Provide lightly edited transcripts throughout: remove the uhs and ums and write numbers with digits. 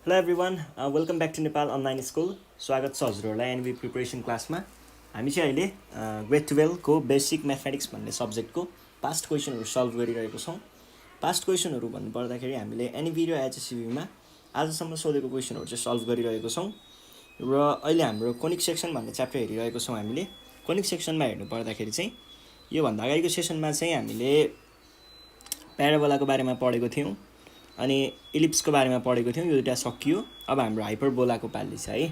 Hello everyone, welcome back to Nepal Online School. स्वागत छ हजुरहरूलाई एनबी प्रिपरेसन क्लासमा। हामी चाहिँ अहिले ग्रेड 12 को बेसिक म्याथमेटिक्स भन्ने सब्जेक्टको पास्ट क्वेसनहरू सल्भ गरिरहेको छौँ। पास्ट क्वेसनहरू भन्नुपर्दाखेरि हामीले एनबी र एचएससीबीमा आजसम्म सोधेको क्वेसनहरू चाहिँ सल्भ गरिरहेको छौँ र अहिले हाम्रो कोनिक सेक्सन भन्ने च्याप्टर हेरिरहेको छौँ। हामीले कोनिक सेक्सनमा हेर्नु पर्दाखेरि चाहिँ योभन्दा अगाडिको सेसनमा चाहिँ हामीले प्याराबोलाको बारेमा पढेको थियौँ अनि इलिप्सको बारेमा पढेको थियौँ। यो दुईटा सकियो। अब हाम्रो हाइपरबोलाको पाली छ है।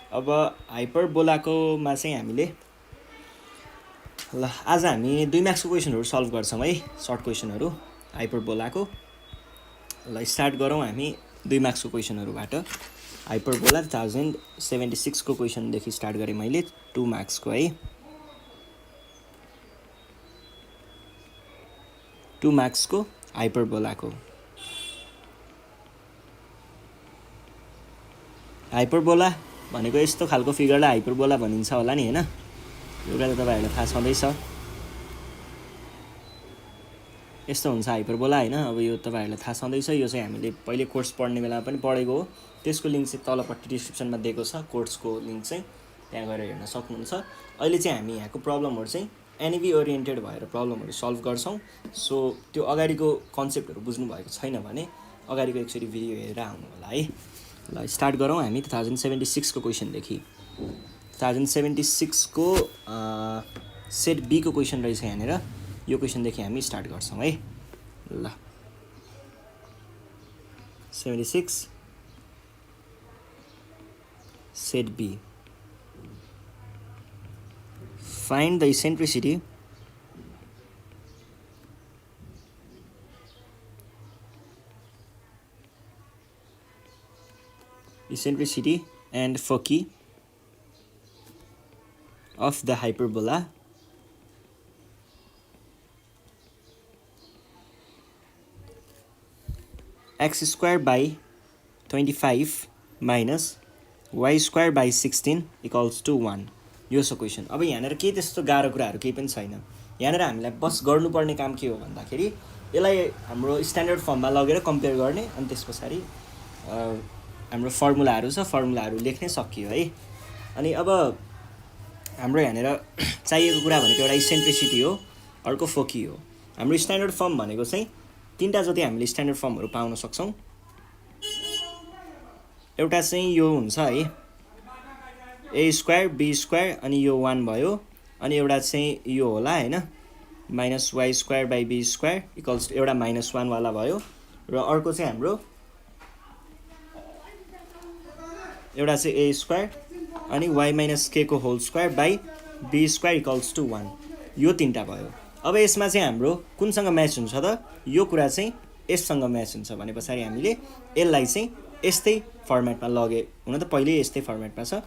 अब हाइपरबोलाकोमा चाहिँ हामीले आज हामी 2 मार्क्सको क्वेसनहरू सल्भ गर्छौँ है, सर्ट क्वेसनहरू हाइपरबोलाको। ल स्टार्ट गरौँ हामी 2 मार्क्सको क्वेसनहरूबाट। हाइपरबोला 2076 को क्वेसनदेखि स्टार्ट गरेँ मैले 2 मार्क्सको है। 2 मार्क्सको हाइपरबोलाको। हाइपरबोला भनेको यस्तो खालको फिगरलाई हाइपरबोला भनिन्छ होला नि हैन। यो कुरा त तपाईहरुलाई थाहा छँदैछ। यस्तो हुन्छ हाइपरबोला हैन। अब यो तपाईहरुलाई थाहा छँदैछ। यो चाहिँ हामीले पहिले कोर्स पढ्ने बेलामा पनि पढेको हो। त्यसको लिंक चाहिँ तलपट्टि डिस्क्रिप्सनमा दिएको छ। कोर्सको लिंक चाहिँ त्यहाँ गएर हेर्न सक्नुहुन्छ। अहिले चाहिँ हामी यहाँको प्रब्लमहरु चाहिँ एनबी ओरिएन्टेड भएर प्रब्लमहरु सल्भ गर्छौं। सो त्यो अगाडिको कन्सेप्टहरु बुझ्नु भएको छैन भने अगाडिको एकचोटी भिडियो हेरेर आउनु होला है। ल स्टार्ट गरौँ हामी 2076 को क्वेसनदेखि। 2076 को सेट बी को क्वेसन रहेछ यहाँनिर। यो क्वेसनदेखि हामी स्टार्ट गर्छौँ है। ल 76 set B. Find the eccentricity and foci of the hyperbola x square by 25 minus y square by 16 equals to 1। यो छ क्वेसन। अब यहाँनिर के त्यस्तो गाह्रो कुराहरू केही पनि छैन। यहाँनिर हामीलाई बस गर्नुपर्ने काम के हो भन्दाखेरि यसलाई हाम्रो स्ट्यान्डर्ड फर्ममा लगेर कम्पेयर गर्ने अनि त्यसपछि हाम्रो फर्मुलाहरू छ, फर्मुलाहरू लेख्ने सकियो है। अनि अब हाम्रो यहाँनिर चाहिएको कुरा भनेको एउटा इसेन्ट्रिसिटी हो, अर्को फोकी हो। हाम्रो स्ट्यान्डर्ड फर्म भनेको चाहिँ तीनटा जति हामीले स्ट्यान्डर्ड फर्महरू पाउन सक्छौं। एउटा चाहिँ यो हुन्छ है a स्क्वायर b स्क्वायर अनि यो 1 भयो। अनि एउटा चाहिँ यो होला हैन minus y square by b square equals to एउटा -1 वाला भयो। र अर्को चाहिँ हाम्रो एउटा चाहिँ a स्क्वायर अनि y माइनस k को whole square by b square equals to 1। यो तीनटा भयो। अब यसमा चाहिँ हाम्रो कुनसँग म्याच हुन्छ त? यो कुरा चाहिँ यससँग म्याच हुन्छ भने पछाडी हामीले यसलाई चाहिँ यस्तै फर्मेटमा लगे। हुन त पहिले यस्तै फर्मेटमा छ।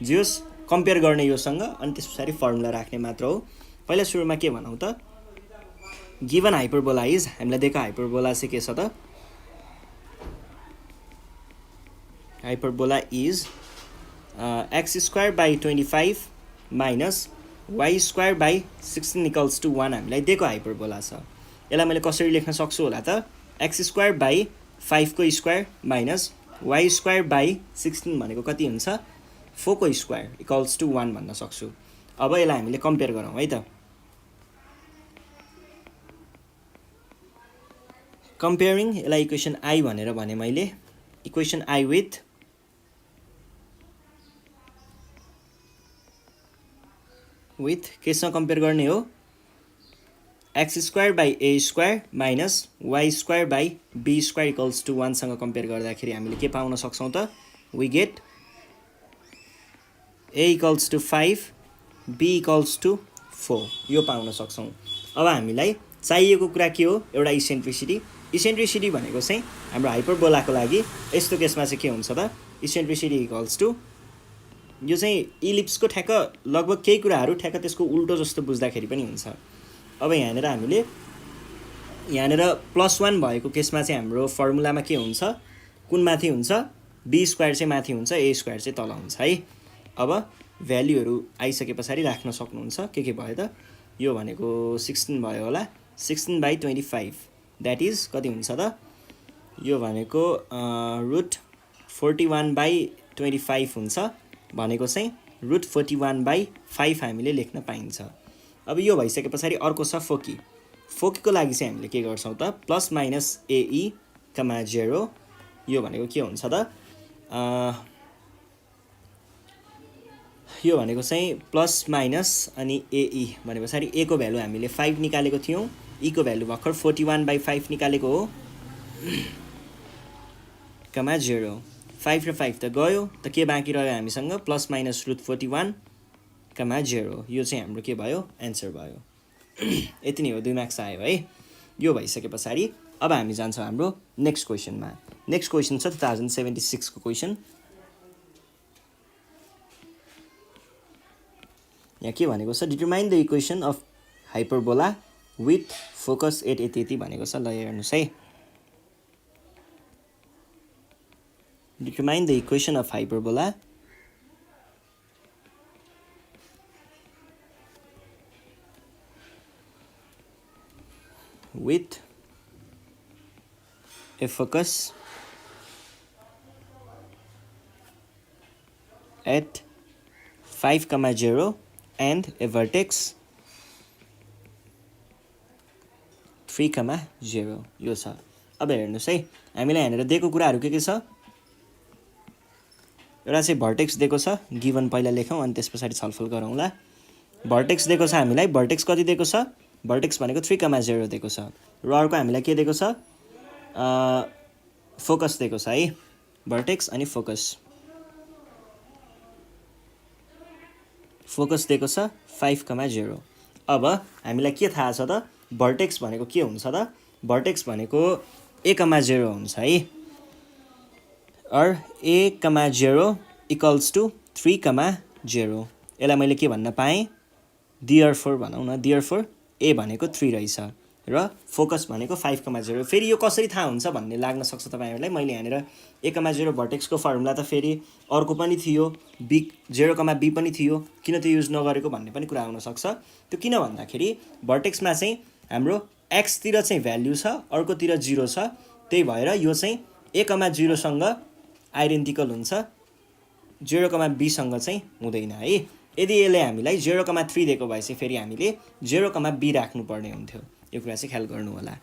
जियोस कम्पेयर गर्ने योसँग अनि त्यसपछि फर्मुला राख्ने मात्र हो। पहिला सुरुमा के भनौं त? गिवन हाइपरबोला इज, हामीलाई दिएको हाइपरबोला चाहिँ के छ त? Hyperbola is x square by 25 minus y square by 16 equals to 1 हामीलाई दिएको हाइपरबोला छ। यसलाई मैले कसरी लेख्न सक्छु होला त? x स्क्वायर बाइ 5 को square minus y square by 16 भनेको कति हुन्छ? 4 को स्क्वायर इक्वल्स टु 1 भन्न सक्छु। अब यसलाई हामीले कम्पेयर गरौँ है त। कम्पेयरिङ, यसलाई इक्वेसन आई भनेर भने मैले। इक्वेसन आई विथ केसँग कम्पेयर गर्ने हो? x square by a square minus y square by b square equals to 1 सँग कम्पेयर गर्दाखेरि हामीले के पाउन सक्छौं त? We get a equals to 5 b equals to 4। यो पाउन सक्छौं। अब हामीलाई चाहिएको कुरा के हो? एउटा इसेन्ट्रिसिटी। इसेन्ट्रिसिटी भनेको चाहिँ हाम्रो हाइपरबोलाको लागि यस्तो केसमा चाहिँ के हुन्छ त? इसेन्ट्रिसिटी इक्वल्स टु यो चाहिँ इलिप्सको ठ्याक्क लगभग केही कुराहरू ठ्याक्क त्यसको उल्टो जस्तो बुझ्दाखेरि पनि हुन्छ। अब यहाँनिर हामीले यहाँनिर +1 भएको केसमा चाहिँ हाम्रो फर्मुलामा के हुन्छ? कुन माथि हुन्छ? b स्क्वायर चाहिँ माथि हुन्छ, a स्क्वायर चाहिँ तल हुन्छ है। अब भ्यालुहरू आइसकेपछि राख्न सक्नुहुन्छ। के भयो त? यो भनेको 16 भयो होला। 16 बाइ 25 द्याट इज कति हुन्छ त? यो भनेको 41/25 हुन्छ भनेको चाहिँ √41/5 हामीले लेख्न पाइन्छ। अब यो भइसके पछाडि अर्को छ फोकी। फोकीको लागि चाहिँ हामीले के गर्छौँ त प्लस माइनस AE, 0 यो भनेको के हुन्छ त यो भनेको चाहिँ प्लस माइनस अनि AE भने पछाडि A को भ्यालु हामीले 5 निकालेको थियौँ, E को भ्यालु भर्खर 41/5 निकालेको हो, 0 5 र 5 त गयो, त के बाँकी रह्यो हामीसँग प्लस माइनस √41, 0 यो चाहिँ हाम्रो के भयो एन्सर भयो। यति नै हो, 2 मार्क्स आयो है। यो भइसके पछाडि अब हामी जान्छौँ हाम्रो नेक्स्ट क्वेसनमा। नेक्स्ट क्वेसन छ 2076 को क्वेसन। यहाँ के भनेको छ determine the equation of hyperbola with focus at यति भनेको छ। ल हेर्नुहोस् है, determine the equation of hyperbola with a focus at 5, 0 and a vertex 3, 0 यो छ। अब हेर्नुहोस् है, हामीलाई यहाँनिर दिएको कुराहरू के छ। एउटा चाहिँ भर्टेक्स दिएको छ, गिभन पहिला लेखौँ अनि त्यस पछाडि छलफल गरौँला। भर्टेक्स दिएको छ हामीलाई, भर्टेक्स कति दिएको छ, भर्टेक्स भनेको 3, 0 दिएको छ। र अर्को हामीलाई के दिएको छ फोकस दिएको छ है, भर्टेक्स अनि फोकस दिएको छ 5, 0। अब हामीलाई के थाहा छ त भर्टेक्स भनेको के हुन्छ त, भर्टेक्स भनेको A, 0 हुन्छ है, और A, 0 इक्वल्स टु 3, 0। यसलाई मैले के भन्न पाएँ, देयरफोर भनौँ न, देयरफोर A भनेको 3 रहेछ र फोकस भनेको 5, 0। फेरि यो कसरी थाहा हुन्छ भन्ने लाग्न सक्छ तपाईँहरूलाई। मैले यहाँनिर A, 0 भर्टेक्सको फर्मुला त फेरि अर्को पनि थियो, B 0, B पनि थियो, किन त्यो युज नगरेको भन्ने पनि कुरा आउनसक्छ। त्यो किन भन्दाखेरि भर्टेक्समा चाहिँ हाम्रो एक्सतिर चाहिँ भ्याल्यु छ, अर्कोतिर 0 छ, त्यही भएर यो चाहिँ A, 0 सँग आइडेन्टिकल हुन्छ, 0, B सँग चाहिँ हुँदैन है। यदि यसले हामीलाई 0, 3 दिएको भए चाहिँ फेरि हामीले 0, B राख्नुपर्ने हुन्थ्यो। यो कुरा चाहिँ ख्याल गर्नु होला।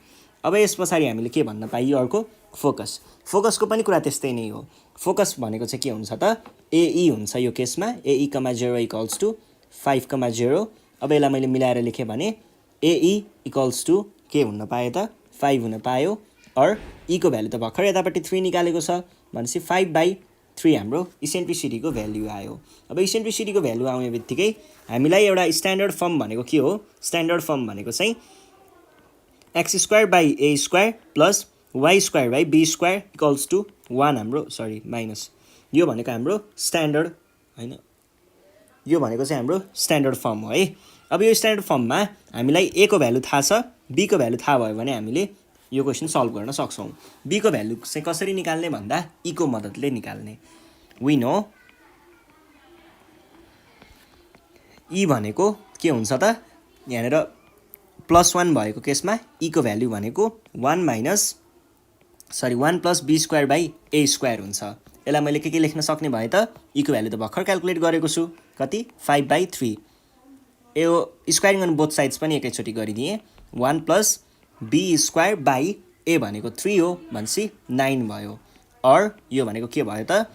अब यस पछाडि हामीले के भन्न पाइयो अर्को फोकस। फोकसको पनि कुरा त्यस्तै नै हो। फोकस भनेको चाहिँ के हुन्छ त AE हुन्छ यो केसमा, AE, 0 इक्वल्स टु 5, 0। अब यसलाई मैले मिलाएर लेखेँ भने AE इक्वल्स टु के हुन पायो त 5 हुन पायो, और E को भ्यालु त भर्खर यतापट्टि 3 निकालेको छ भनेपछि 5/3 हाम्रो इसेन्ट्रिसिटीको भ्याल्यु आयो। अब इसेन्ट्रिसिटीको भ्याल्यु आउने बित्तिकै हामीलाई एउटा स्ट्यान्डर्ड फर्म भनेको के हो, स्ट्यान्डर्ड फर्म भनेको चाहिँ x² plus y² equals to 1 हाम्रो माइनस, यो भनेको हाम्रो स्ट्यान्डर्ड होइन, यो भनेको चाहिँ हाम्रो स्ट्यान्डर्ड फर्म हो है। अब यो स्ट्यान्डर्ड फर्ममा हामीलाई A को भ्यालु थाहा छ, B को भ्यालु थाहा भयो भने हामीले यो क्वेसन सल्भ गर्न सक्छौँ। B को भ्यालु चाहिँ कसरी निकाल्ने भन्दा E को मद्दतले निकाल्ने। वी नो E भनेको के हुन्छ त, यहाँनिर +1 भएको केसमा E को भ्यालु भनेको 1 प्लस B²/A² हुन्छ। यसलाई मैले के लेख्न सक्ने भए त, E को भ्यालु त भर्खर क्याल्कुलेट गरेको छु, कति 5/3। यो स्क्वायरिङ गर्नु बोथ साइड्स पनि एकैचोटि गरिदिएँ, 1 प्लस B²/A भनेको 3 हो भनेपछि 9 भयो, और यो भनेको के भयो त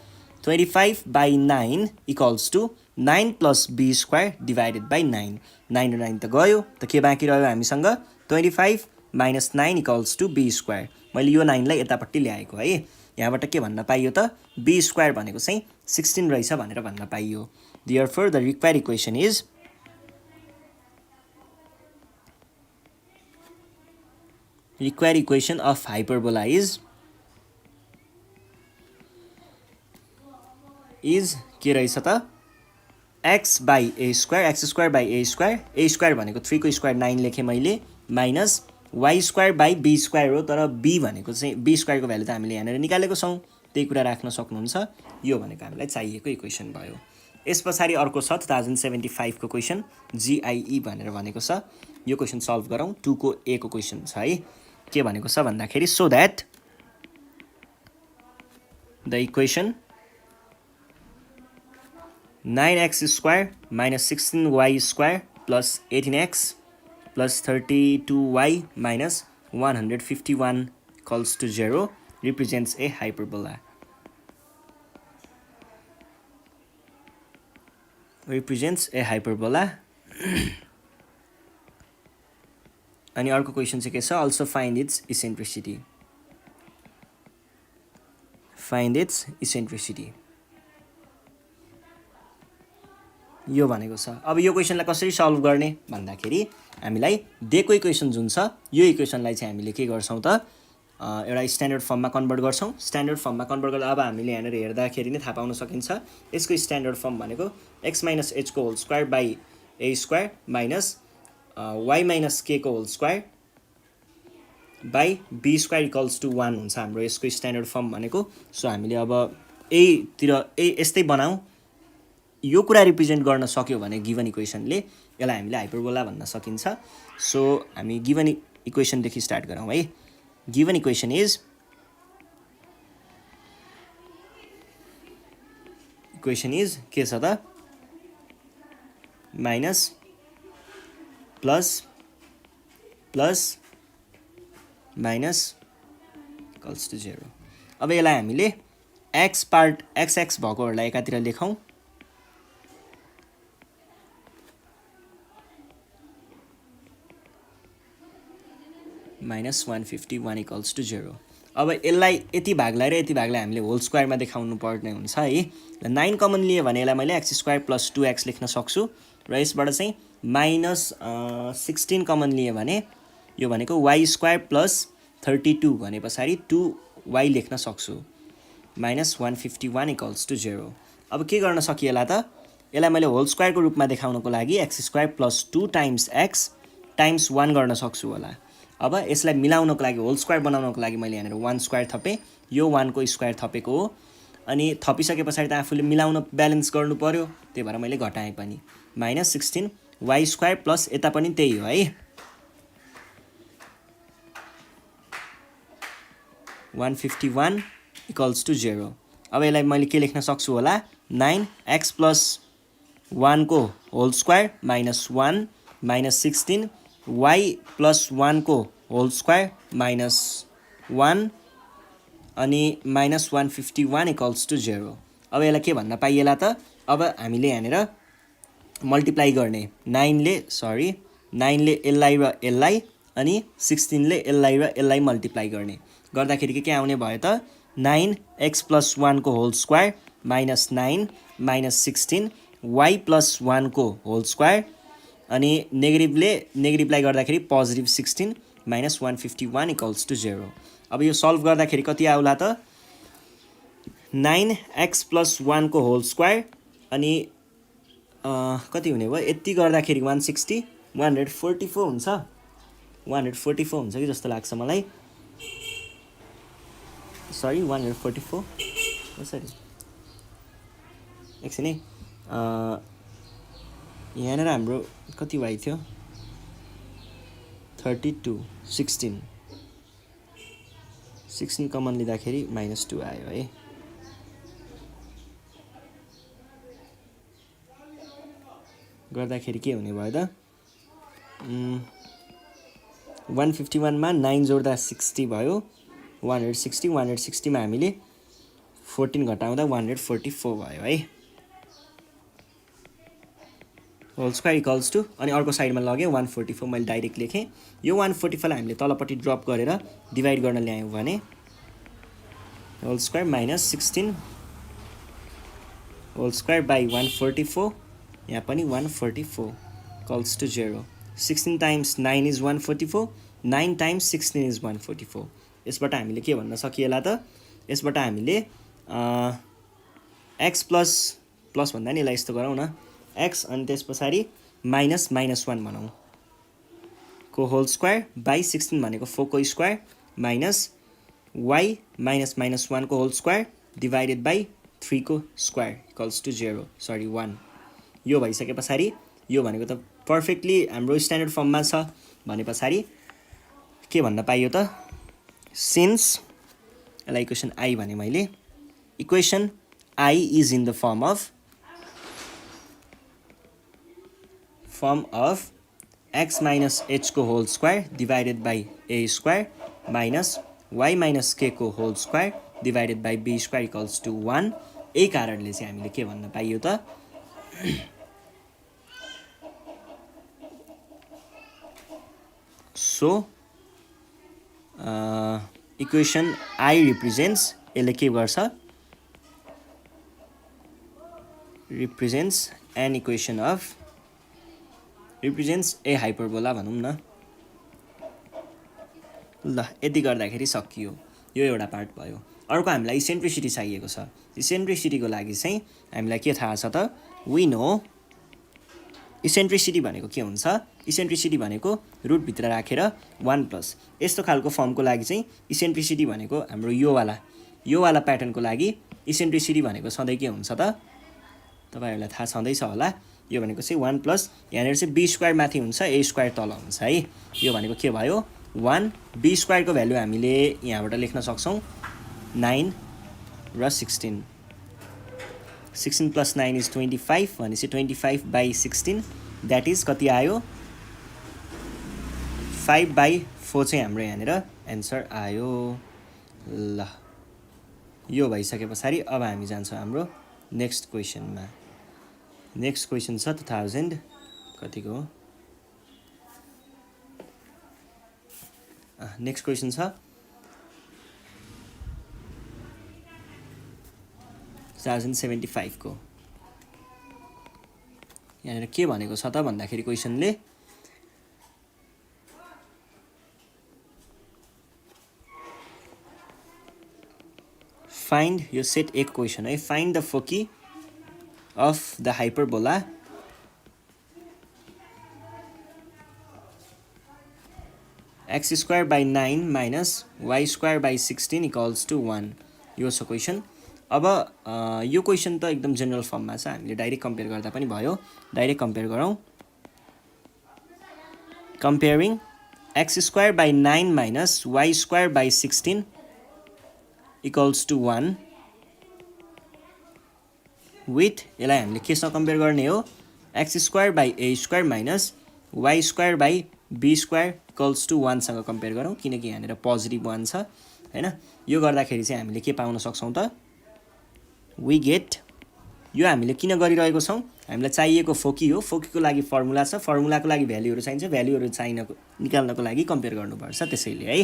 25/9 equals to 9 plus B² divided by 9। 9 र 9 त गयो, त के बाँकी रह्यो हामीसँग 25 - 9 इक्वल्स टु B²। मैले यो 9 लाई यतापट्टि ल्याएको है। यहाँबाट के भन्न पाइयो त B² भनेको चाहिँ 16 रहेछ भनेर भन्न पाइयो। Therefore the required equation is of hyperbola is के रहेछ त x² भनेको 3 को स्क्वायर 9 लेखेँ मैले, माइनस y²/b² हो, तर b भनेको चाहिँ b² को भ्यालु त हामीले यहाँनिर निकालेको छौँ, त्यही कुरा राख्न सक्नुहुन्छ। यो भनेको हामीलाई चाहिएको इक्वेसन भयो। यस पछाडि अर्को छ 2075 को क्वेसन, GIE भनेर भनेको छ। यो क्वेसन सल्भ गरौँ। 2 को A को क्वेसन छ है। के भनेको छ भन्दाखेरि so that the equation 9x square minus 16y square plus 18x plus 32y minus 151 equals to 0 represents a hyperbola. Represents a hyperbola. अनि अर्को क्वेसन चाहिँ के छ, also find its eccentricity. Find its eccentricity. यो भनेको छ। अब यो क्वेसनलाई कसरी सल्भ गर्ने भन्दाखेरि हामीलाई दिएको इक्वेसन जुन छ यो इक्वेसनलाई चाहिँ हामीले के गर्छौं त एउटा स्ट्यान्डर्ड फर्ममा कन्भर्ट गर्छौं। स्ट्यान्डर्ड फर्ममा कन्भर्ट गर्दा अब हामीले यहाँनिर हेर्दाखेरि नै थाहा पाउन सकिन्छ यसको स्ट्यान्डर्ड फर्म भनेको x - h को whole square by a square minus y - k को whole square by b square equals to 1 हुन्छ हाम्रो यसको स्ट्यान्डर्ड फर्म भनेको। सो हामीले अब यस्तै बनाऊ। यो कुरा रिप्रेजेन्ट गर्न सक्यो भने गिवन इक्वेसनले यसलाई हामीले हाइपरबोला भन्न सकिन्छ। सो हामी गिवन इक्वेसनदेखि स्टार्ट गरौँ है। गिवन इक्वेसन इज के छ त minus plus plus minus equals to 0। अब यसलाई हामीले x पार्ट x भएकोहरूलाई एकातिर लेखौँ माइनस 151 इक्वल्स टु 0। अब यसलाई यति भागलाई र यति भागलाई हामीले होल स्क्वायरमा देखाउनु पर्ने हुन्छ है। 9 कमन लिए भने यसलाई मैले x स्क्वायर प्लस 2x लेख्न सक्छु र यसबाट चाहिँ माइनस 16 कमन लिए भने यो भनेको y स्क्वायर प्लस 32 भने पछाडि 2y लेख्न सक्छु माइनस 151 इक्वल्स टु 0। अब के गर्न सकिएला त यसलाई मैले होल स्क्वायरको रूपमा देखाउनको लागि x square plus 2 times x times 1 गर्न सक्छु होला। अब यसलाई मिलाउनको लागि होल स्क्वायर बनाउनको लागि मैले यहाँनिर 1 स्क्वायर थपेँ, यो 1 को स्क्वायर थपेको हो अनि थपिसके पछाडि त आफूले मिलाउन ब्यालेन्स गर्नु पर्यो, त्यही भएर मैले घटाएँ पनि माइनस 16 y स्क्वायर प्लस यता पनि त्यही हो है 151 इक्वल्स टु 0। अब यसलाई मैले के लेख्न सक्छु होला 9x प्लस 1 को whole square minus 1 minus 16 y plus 1 को होल स्क्वायर माइनस 1 अनि माइनस 151 इक्वल्स टु 0। अब यसलाई के भन्न पाइएला त अब हामीले यहाँनिर मल्टिप्लाई गर्ने 9 ले यसलाई र यसलाई अनि 16 ले यसलाई र यसलाई मल्टिप्लाई गर्ने गर्दाखेरि के आउने भयो त 9x प्लस 1 को whole square minus 9 minus 16 y plus 1 को होल स्क्वायर अनि नेगेटिभलाई गर्दाखेरि पोजिटिभ 16 माइनस 151 इक्वल्स टु 0। अब यो सल्भ गर्दाखेरि कति आउला त 9x प्लस 1 को होल स्क्वायर अनि कति हुने भयो यति गर्दाखेरि 160 144 हुन्छ 144 हुन्छ कि जस्तो लाग्छ मलाई। सरी 144 कसरी एकछिन है यहाँनिर हाम्रो कति वाइ थियो 32 16 कमन लिँदाखेरि माइनस 2 आयो है। गर्दाखेरि के हुने भयो त 151 मा 9 जोड्दा 60 भयो 160 मा हामीले 14 घटाउँदा 144 भयो है होल स्क्वायर इक्वल्स टु अनि अर्को साइडमा लग्यो 144 मैले डाइरेक्ट लेखेँ। यो 144 लाई हामीले तलपट्टि ड्रप गरेर डिभाइड गर्न ल्यायौँ भने whole square minus 16 whole square by 144 यहाँ पनि 144 equals to 0। 16 times 9 is 144 9 times 16 is 144। यसबाट हामीले के भन्न सकिएला त यसबाट हामीले x प्लस भन्दा नि यसलाई यस्तो गरौँ न x अनि त्यस पछाडि माइनस 1 बनाउँ को होल स्क्वायर बाई 16 भनेको 4 को स्क्वायर माइनस y माइनस 1 को होल स्क्वायर डिभाइडेड बाई 3 को स्क्वायर इक्वल्स टु 0 सरी 1। यो भइसके पछाडि यो भनेको त पर्फेक्टली हाम्रो स्ट्यान्डर्ड फर्ममा छ भने पछाडि के भन्न पाइयो त सिन्स यसलाई इक्वेसन आई भने मैले equation I is in the form of x minus h को whole square divided by a square minus y minus k को whole square divided by b square equals to 1. यही कारणले चाहिँ हामीले के भन्न पाइयो त सो इक्वेसन I रिप्रेजेन्ट्स यसले के गर्छ represents an equation of represents a hyperbola भनौँ न ल यति गर्दाखेरि सकियो यो एउटा पार्ट भयो अर्को हामीलाई इसेन्ट्रिसिटी चाहिएको छ इसेन्ट्रिसिटीको लागि चाहिँ हामीलाई के थाहा छ त वी नो इसेन्ट्रिसिटी भनेको के हुन्छ इसेन्ट्रिसिटी भनेको रुट भित्र राखेर 1 प्लस यस्तो खालको फर्मको लागि चाहिँ इसेन्ट्रिसिटी भनेको हाम्रो यो वाला प्याटर्नको लागि इसेन्ट्रिसिटी भनेको सधैँ के हुन्छ त तपाईहरुलाई थाहा छँदैछ होला यो भनेको चाहिँ 1 प्लस यहाँनिर चाहिँ b स्क्वायर माथि हुन्छ a स्क्वायर तल हुन्छ है यो भनेको के भयो 1 b स्क्वायर को भ्यालु हामीले यहाँबाट लेख्न सक्छौं 9 र 16 16 plus 9 is 25 भनेपछि 25 by 16 that is कति आयो 5 by 4 चाहिँ हाम्रो यहाँनिर आन्सर आयो ल यो भइसकेपछि अब हामी जान्छौं हाम्रो नेक्स्ट क्वेशनमा नेक्स्ट क्वेशन छ 2000 कतिको नेक्स्ट क्वेशन छ 2075 को यहाँनिर के भनेको छ त भन्दाखेरि क्वेशनले find यो सेट एक क्वेशन है find the foci of the hyperbola x square by 9 minus y square by 16 equals to 1 यो छ क्वेशन अब यो क्वेशन त एकदम जनरल फर्ममा छ हामीले डाइरेक्ट कम्पेयर गर्दा पनि भयो डाइरेक्ट कम्पेयर गरौँ comparing x square by 9 minus y square by 16 equals to 1 with यसलाई हामीले केसँग कम्पेयर गर्ने हो x square by a square minus y square by b square equals to 1 सँग कम्पेयर गरौँ किनकि यहाँनिर पोजिटिभ 1 छ हैन यो गर्दाखेरि चाहिँ हामीले के पाउन सक्छौं त we get यो हामीले किन गरिरहेको छौं हामीलाई चाहिएको फोकी हो फोकीको लागि फर्मुला छ फर्मुलाको लागि भ्यालुहरु चाहिन्छ भ्यालुहरु निकाल्नको लागि कम्पेयर गर्नुपर्छ त्यसैले है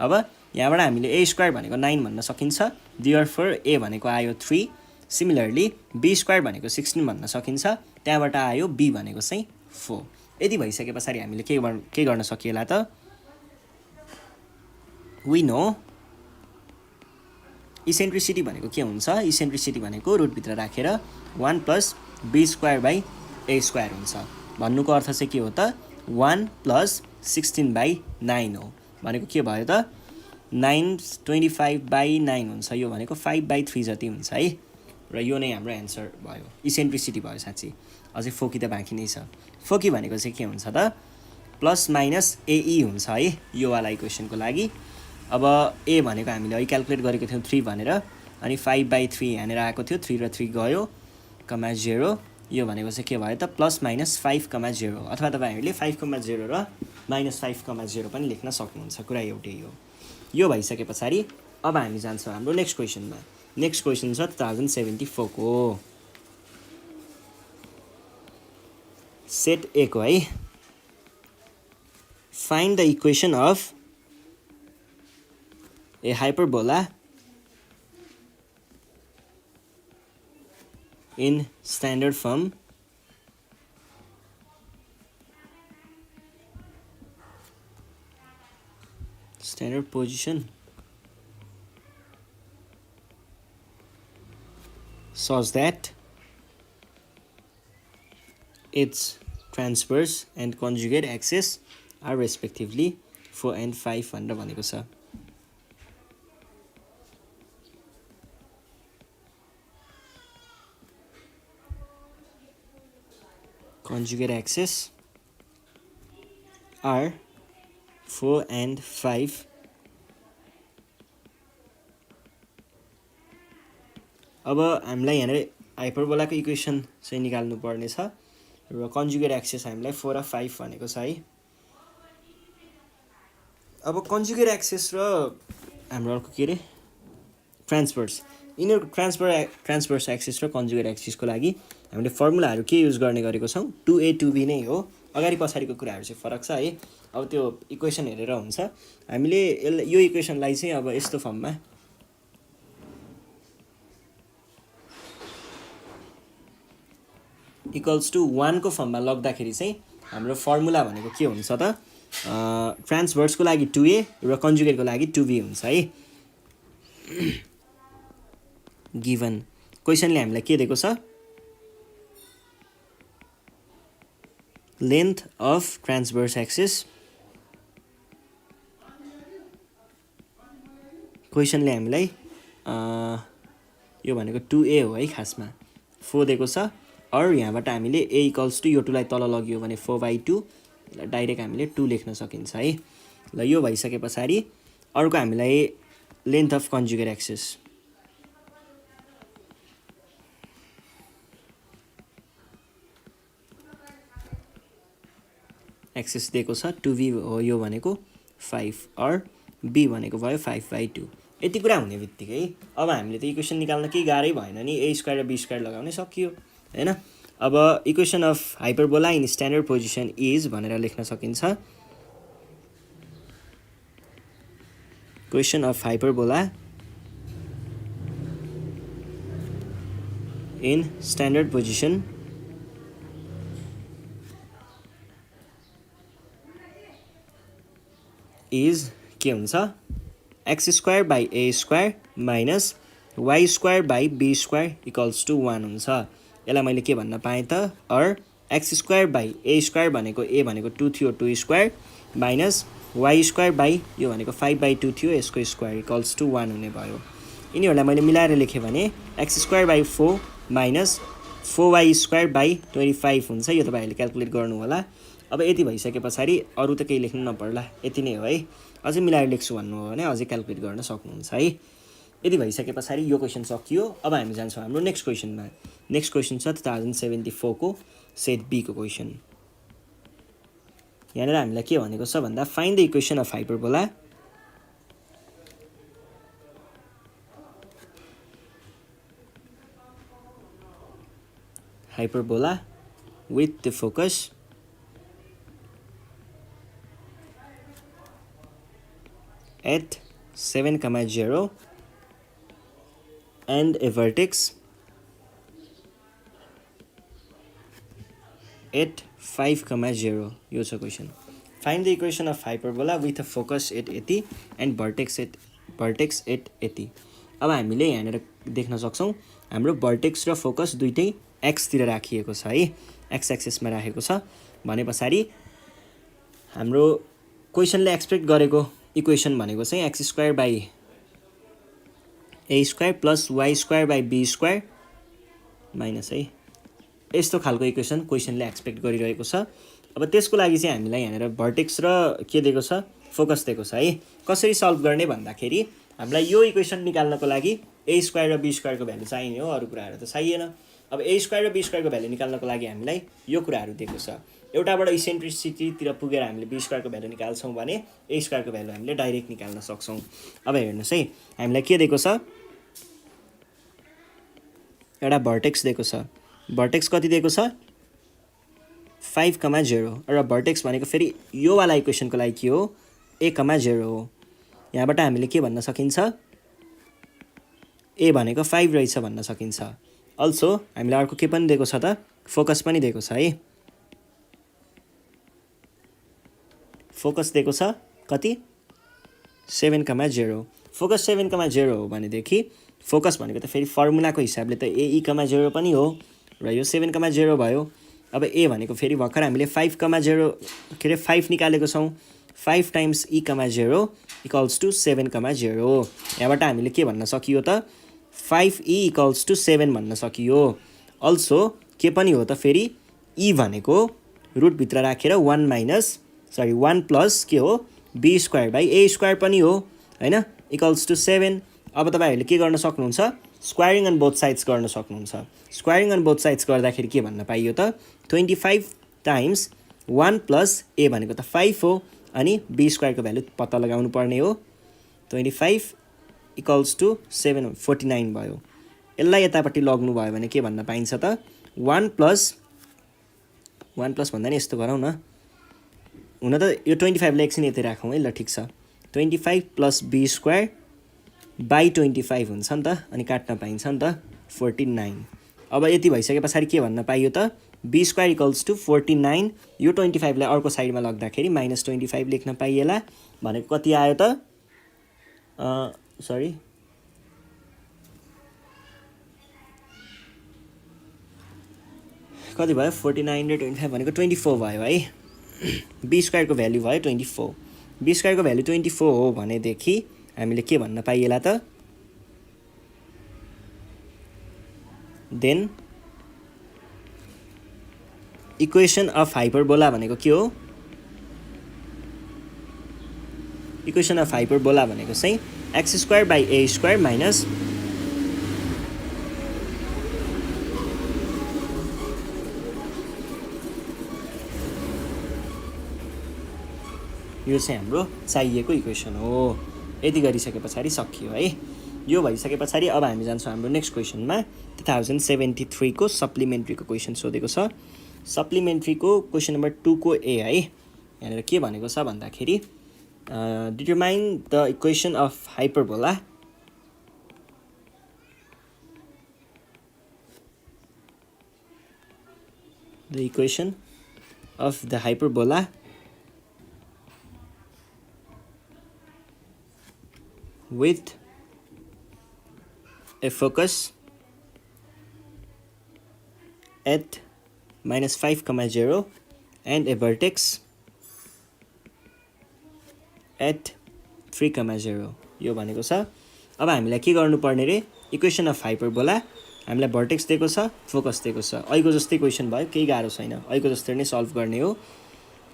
अब यहाँबाट हामीले a स्क्वायर भनेको 9 भन्न सकिन्छ therefore a भनेको आयो 3 सिमिलरली b स्क्वायर भनेको 16 भन्न सकिन्छ त्यहाँबाट आयो b भनेको चाहिँ 4 यदि भइसकेपछि हामीले के गर्न सकिएला त we know इसेन्ट्रिसिटी भनेको के हुन्छ इसेन्ट्रिसिटी भनेको रुट भित्र राखेर 1 plus b square by a square हुन्छ भन्नुको अर्थ चाहिँ के हो त 1 प्लस 16 बाइ 9 हो भनेको के भयो त 925 बाइ 9 हुन्छ यो भनेको 5 बाइ 3 जति हुन्छ है र यो नै हाम्रो आन्सर भयो इसेन्ट्रिसिटी भयो साच्चै अझै फोकी त बाँकी नै छ फोकी भनेको चाहिँ के हुन्छ त प्लस माइनस ae हुन्छ है यो वाला इक्वेशनको लागि अब a भनेको हामीले अहिले क्याल्कुलेट गरेको थियौं 3 भनेर अनि 5 बाइ 3 यहाँनिर आएको थियो 3 र 3 गयो कमा 0 यो भनेको चाहिँ के भयो त प्लस माइनस 5 कमा 0 अथवा तपाईहरुले 5 कमा 0 र माइनस 5 कमा 0 पनि लेख्न सक्नुहुन्छ कुरा एउटै हो यो भइसकेपछि अब हामी जान्छौं हाम्रो नेक्स्ट क्वेशनमा नेक्स्ट क्वेशन छ 2074 को सेट a को है find the equation of a hyperbola in standard form standard position such that its transverse and conjugate axes are respectively 4 and 5 भनेर भनेको छ conjugate axes are 4 and 5 अब हामीलाई यहाँनिर हाइपरबोलाको इक्वेसन चाहिँ निकाल्नु पर्ने छ र कन्जुगेट एक्सिस हामीलाई 4 र 5 भनेको छ है। अब कन्जुगेट एक्सिस र हाम्रो अर्को के अरे ट्रान्सभर्स, यिनीहरूको ट्रान्सभर्स एक्सिस र कन्जुगेट एक्सिसको लागि हामीले फर्मुलाहरू के युज गर्ने गरेको छौँ, 2a 2b नै हो। अगाडि पछाडिको कुराहरू चाहिँ फरक छ है। अब त्यो इक्वेसन हेरेर हुन्छ। हामीले यो इक्वेसनलाई चाहिँ अब यस्तो फर्ममा इक्वल्स टु 1 को फर्ममा लग्दाखेरि चाहिँ हाम्रो फर्मुला भनेको के हुन्छ त, ट्रान्सभर्सको लागि 2a र कन्जुगेटको लागि 2b हुन्छ है। गिभन क्वेसनले हामीलाई के दिएको छ, लेन्थ अफ ट्रान्सभर्स एक्सिस, क्वेसनले हामीलाई यो भनेको 2a हो है खासमा, 4 दिएको छ। अर यहाँबाट हामीले a इक्वल्स टु यो 2 लाई तल लगियो भने 4/2 डाइरेक्ट हामीले 2 लेख्न सकिन्छ है। ल यो भइसके पछाडि अर्को हामीलाई length of conjugate axis, axis दिएको छ 2b हो यो भनेको 5 अर b भनेको भयो 5/2। यति कुरा हुने बित्तिकै अब हामीले त इक्वेसन निकाल्न केही गाह्रै भएन नि, a स्क्वायर र b स्क्वायर लगाउनै सकियो हैन। अब equation of hyperbola in standard position is भनेर लेख्न सकिन्छ, equation of hyperbola in standard position is के हुन्छ, x square by a square minus y square by b square equals to 1 हुन्छ। यसलाई मैले के भन्न पाएँ त, अर x square by a square भनेको ए भनेको 2 थियो 2 square minus y square by यो भनेको 5/2 थियो यसको स्क्वायर इक्वल्स टु 1 हुने भयो। यिनीहरूलाई मैले मिलाएर लेखेँ भने x square by 4 minus 4y square by 25 हुन्छ। यो तपाईँहरूले क्यालकुलेट गर्नु होला। अब यति भइसके पछाडि अरू त केही लेख्नु नपर्ला, यति नै हो है। अझै मिलाएर लेख्छु भन्नु हो भने अझै क्यालकुलेट गर्न सक्नुहुन्छ है। यति भइसके पछाडि यो क्वेसन सकियो। अब हामी जान्छौँ हाम्रो नेक्स्ट क्वेसनमा। नेक्स्ट क्वेसन छ 2074 को सेट बी को क्वेसन। यहाँनिर हामीलाई के भनेको छ भन्दा find the equation of hyperbola with the focus at 7, 0 and a vertex at 5, 0. यो छ question. Find the equation of hyperbola with a focus at यति एन्ड भर्टेक्स एट यति। अब हामीले यहाँनिर देख्न सक्छौँ हाम्रो भर्टेक्स र फोकस दुइटै एक्सतिर राखिएको छ है, एक्स एक्सिसमा राखेको छ। भने पछाडि हाम्रो क्वेसनले एक्सपेक्ट गरेको इक्वेसन भनेको चाहिँ x square by a square plus y square by b square minus है, यस्तो खालको इक्वेसन क्वेसनले एक्सपेक्ट गरिरहेको छ। अब त्यसको लागि चाहिँ हामीलाई यहाँनिर भर्टेक्स र के दिएको छ, फोकस दिएको छ है। कसरी सल्भ गर्ने भन्दाखेरि हामीलाई यो इक्वेसन निकाल्नको लागि ए स्क्वायर र बी स्क्वायरको भ्यालु चाहिने हो, अरू कुराहरू त चाहिएन। अब ए स्क्वायर र बी स्क्वायरको भ्यालु निकाल्नको लागि हामीलाई यो कुराहरू दिएको छ। एउटाबाट इसेन्ट्रिसिटीतिर पुगेर हामीले बी स्क्वायरको भ्यालु निकाल्छौँ भने ए स्क्वायरको भ्यालु हामीले डाइरेक्ट निकाल्न सक्छौँ। अब हेर्नुहोस् है, हामीलाई के दिएको छ, एउटा भर्टेक्स दिएको छ। भर्टेक्स कति दिएको छ, 5, 0 र भर्टेक्स भनेको फेरि यो वाला इक्वेसनको लागि के हो, ए, 0 हो। यहाँबाट हामीले के भन्न सकिन्छ, ए भनेको 5 रहेछ भन्न सकिन्छ। अल्सो हामीलाई अर्को के पनि दिएको छ त, फोकस पनि दिएको छ है। फोकस दिएको छ कति, 7, 0। फोकस 7, 0 हो भनेदेखि फोकस भनेको त फेरि फर्मुलाको हिसाबले त ए, 0 पनि हो र यो 7, 0 भयो। अब ए भनेको फेरि भर्खर हामीले 5, 0 के अरे 5 निकालेको छौँ। 5 टाइम्स ई, 0 इक्वल्स टु 7, 0। यहाँबाट हामीले के भन्न सकियो त, 5e इक्वल्स टु 7 भन्न सकियो। अल्सो के पनि हो त फेरि ई भनेको रुटभित्र राखेर 1 प्लस के हो, b square by a square पनि हो हैन, इक्वल्स टु 7। अब तपाईँहरूले के गर्न सक्नुहुन्छ, स्क्वायरिङ अन बोथ साइड्स गर्न सक्नुहुन्छ। स्क्वायरिङ अन बोथ साइड्स गर्दाखेरि के भन्न पाइयो त 25 टाइम्स 1 प्लस ए भनेको त 5 हो अनि बी स्क्वायरको भ्यालु पत्ता लगाउनु पर्ने हो। 25 इक्वल्स टु 7 49 भयो। यसलाई यतापट्टि लग्नु भयो भने के भन्न पाइन्छ त 1 प्लस भन्दा नि यस्तो गरौँ न, हुन त यो 25 लाई एकछिन यतै राखौँ है। ल ठिक छ, 25 प्लस बी स्क्वायर बाई 25 हुन्छ नि त, अनि काट्न पाइन्छ नि त 49। अब यति भइसके पछाडि के भन्न पाइयो त बी स्क्वायर इक्वल्स टु 49। यो 25 लाई अर्को साइडमा लग्दाखेरि -25 लेख्न पाइएला। भनेको कति आयो त सरी कति भयो 49 र 25 भनेको 24 भयो है। बी स्क्वायरको भ्यालु भयो 24। बी स्क्वायरको भ्यालु 24 हो भनेदेखि हामीले के भन्न पाइएला त देन इक्वेसन अफ हाइपरबोला भनेको के हो? इक्वेसन अफ हाइपरबोला भनेको चाहिँ x square by a square minus यो चाहिँ हाम्रो चाहिएको इक्वेसन हो। यति गरिसके पछाडि सकियो है। यो भइसके पछाडि अब हामी जान्छौँ हाम्रो नेक्स्ट क्वेसनमा। 2073 को सप्लिमेन्ट्रीको क्वेसन सोधेको छ। सप्लिमेन्ट्रीको क्वेसन नम्बर 2 को ए है। यहाँनिर के भनेको छ भन्दाखेरि determine the equation of hyperbola with a focus at -5, 0 and a vertex at 3, 0 यो भनेको छ। अब हामीलाई के गर्नुपर्ने रे? इक्वेसन अफ हाइपरबोला हामीलाई भर्टेक्स दिएको छ, फोकस दिएको छ। अहिलेको जस्तै क्वेसन भयो, केही गाह्रो छैन। अहिलेको जस्तै नै सल्भ गर्ने हो।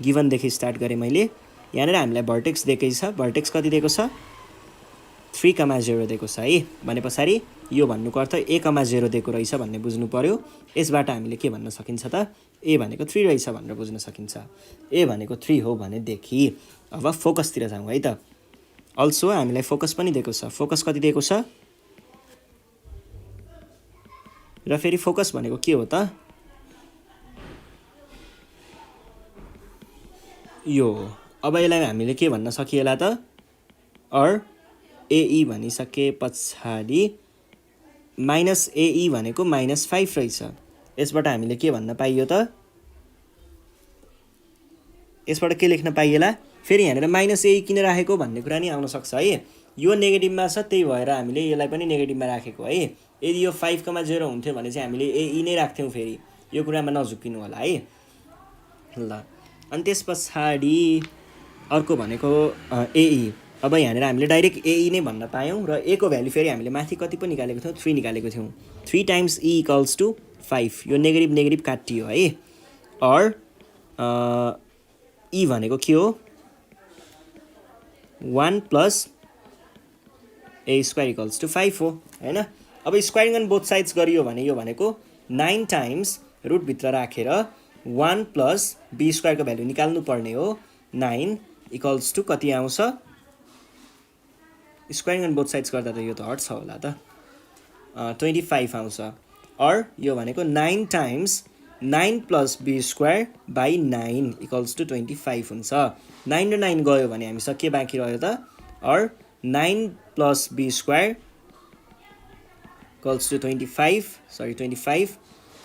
गिभनदेखि स्टार्ट गरेँ मैले। यहाँनिर हामीलाई भर्टेक्स दिएकै छ। भर्टेक्स कति दिएको छ? 3, 0 दिएको छ है। भने पछाडि यो भन्नुको अर्थ a, 0 दिएको रहेछ भन्ने बुझ्नु पर्यो। यसबाट हामीले के भन्न सकिन्छ त a भनेको 3 रहेछ भनेर बुझ्न सकिन्छ। a भनेको 3 हो भनेदेखि अब फोकसतिर जाउँ है त। अल्सो हामीलाई फोकस पनि दिएको छ। फोकस कति दिएको छ? र फेरि फोकस भनेको के हो त? यो हो। अब यसलाई हामीले के भन्न सकिएला त अर AE भनिसके पछाडि माइनस AE भनेको -5 रहेछ। यसबाट हामीले के भन्न पाइयो त? यसबाट के लेख्न पाइएला? फेरि यहाँनिर -AE किन राखेको भन्ने कुरा नि आउन सक्छ है। यो नेगेटिभमा छ, त्यही भएर हामीले यसलाई पनि नेगेटिभमा राखेको है। यदि यो 5, 0 हुन्थ्यो भने चाहिँ हामीले AE नै राख्थ्यौँ। फेरि यो कुरामा नझुक्किनु होला है। ल अनि त्यस पछाडि अर्को भनेको AE। अब यहाँनिर हामीले डाइरेक्ट AE नै भन्न पायौँ र a को भ्यालु फेरि हामीले माथि कति पो निकालेको थियौँ? 3 निकालेको थियौँ। 3 टाइम्स E इक्वल्स टु 5। यो नेगेटिभ काटियो है। अर E भनेको के हो? 1 plus a square equals to 5 हो हैन। अब स्क्वायरिङ अन बोथ साइड्स गरियो भने यो भनेको 9 टाइम्स रुटभित्र राखेर 1 प्लस b स्क्वायरको भ्यालु निकाल्नु पर्ने हो। 9 इक्वल्स टु कति आउँछ? स्क्वायरिङ अन बोथ साइड्स गर्दा त यो त हट्छ होला त 25 आउँछ। अर यो भनेको 9 times 9 plus b square by 9 equals to 25 हुन्छ। 9 र 9 गयो भने हामीसँग के बाँकी रह्यो त? अर 9 plus b square equals to 25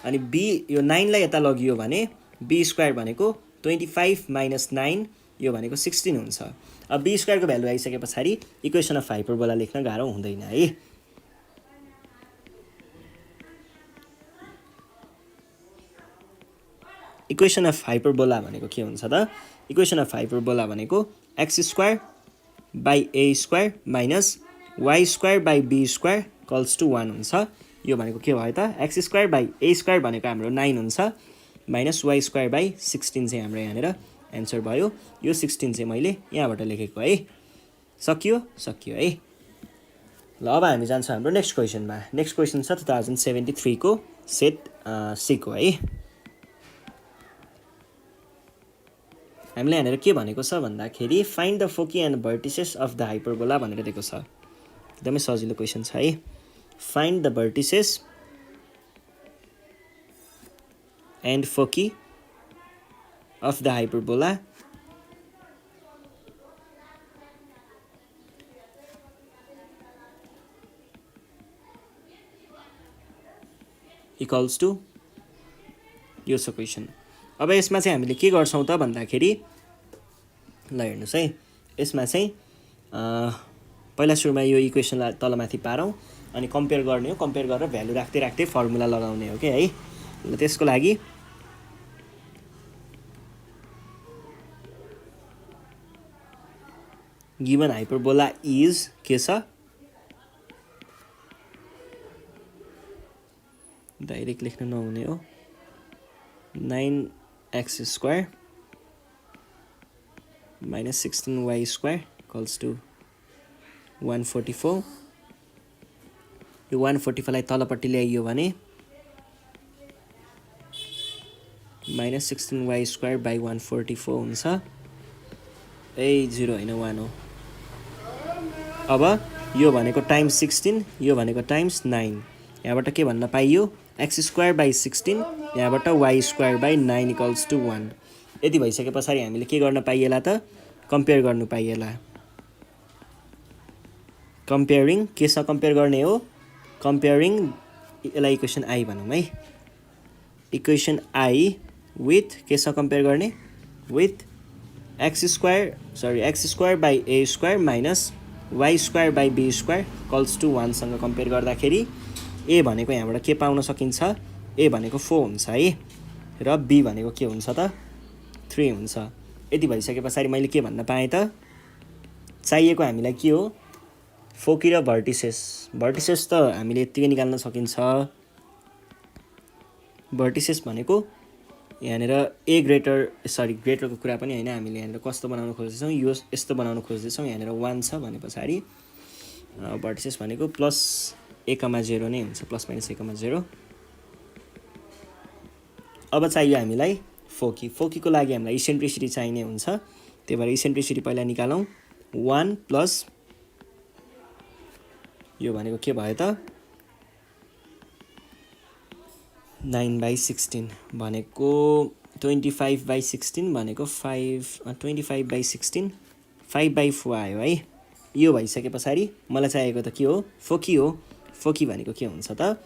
अनि b यो 9 लाई यता लगियो भने b स्क्वायर भनेको 25 माइनस 9 यो भनेको 16 हुन्छ। अब b स्क्वायरको भ्यालु आइसके पछाडि इक्वेसन अफ हाइपरबोला लेख्न गाह्रो हुँदैन है। इक्वेसन अफ हाइपरबोला भनेको के हुन्छ त? इक्वेसन अफ हाइपरबोला भनेको x square by a square minus y square by b square equals to 1 हुन्छ। यो भनेको के भयो त? X square by a square भनेको हाम्रो 9 हुन्छ माइनस वाई स्क्वायर बाई 16 चाहिँ हाम्रो यहाँनिर एन्सर भयो। यो 16 चाहिँ मैले यहाँबाट लेखेको है। सकियो है। ल अब हामी जान्छौँ हाम्रो नेक्स्ट क्वेसनमा। नेक्स्ट क्वेसन छ 2073 को सेट सी को है। हामीले यहाँनिर के भनेको छ भन्दाखेरि find the foci and vertices of the hyperbola भनेर दिएको छ। एकदमै सजिलो क्वेसन छ है। Find the vertices and foci of the hyperbola equals to यो छ क्वेसन। अब यसमा चाहिँ हामीले के गर्छौँ त भन्दाखेरि ल हेर्नुहोस् है, यसमा चाहिँ पहिला सुरुमा यो इक्वेसनलाई तलमाथि पारौँ अनि कम्पेयर गर्ने हो। कम्पेयर गरेर भ्यालु राख्दै राख्दै फर्मुला लगाउने हो कि है। ल त्यसको लागि गिभन हाइपरबोला इज के छ, डाइरेक्ट लेख्न नहुने हो, 9x² - 16y² इक्वल्स टु 144। यो 144 लाई तलपट्टि ल्याइयो भने -16y² / 144 हुन्छ। 0 होइन 1 हो। अब यो भनेको टाइम्स 16, यो भनेको टाइम्स 9। यहाँबाट के भन्न पाइयो, x² / 16 यहाँबाट y² / 9 इक्वल्स टु 1। यति भइसके पछाडि हामीले के गर्न पाइएला त, कम्पेयर गर्नु पाइएला। कम्पेयरिङ केसँग कम्पेयर गर्ने हो, कम्पेयरिङ यसलाई इक्वेसन आई भनौँ है। इक्वेसन आई विथ केसँग कम्पेयर गर्ने, with x² / a² minus y² / b² equals to 1 सँग कम्पेयर गर्दाखेरि ए भनेको यहाँबाट के पाउन सकिन्छ, ए भनेको 4 हुन्छ है, र बी भनेको के हुन्छ त 3 हुन्छ। यति भइसके पछाडि मैले के भन्न पाएँ त, चाहिएको हामीलाई के हो, फोकी र भर्टिसेस। भर्टिसेस त हामीले यत्तिकै निकाल्न सकिन्छ। भर्टिसेस भनेको यहाँनिर ग्रेटरको कुरा पनि होइन, हामीले यहाँनिर कस्तो बनाउन खोज्दैछौँ, यो यस्तो बनाउन खोज्दैछौँ। यहाँनिर 1 छ भने पछाडि भर्टिसेस भनेको +1,0 नै हुन्छ, ±1,0। अब चाहियो हामीलाई फोकी। फोकीको लागि हामीलाई इसेन्ट्रिसिटी चाहिने हुन्छ, त्यही भएर इसेन्ट्रिसिटी पहिला निकालौँ। 1 प्लस यो भनेको के भयो त 9/16 भनेको 25/16 भनेको 25/16 5/4 आयो है। यो भइसके पछाडि मलाई चाहिएको त के हो, फोकी हो। फोकी भनेको के हुन्छ त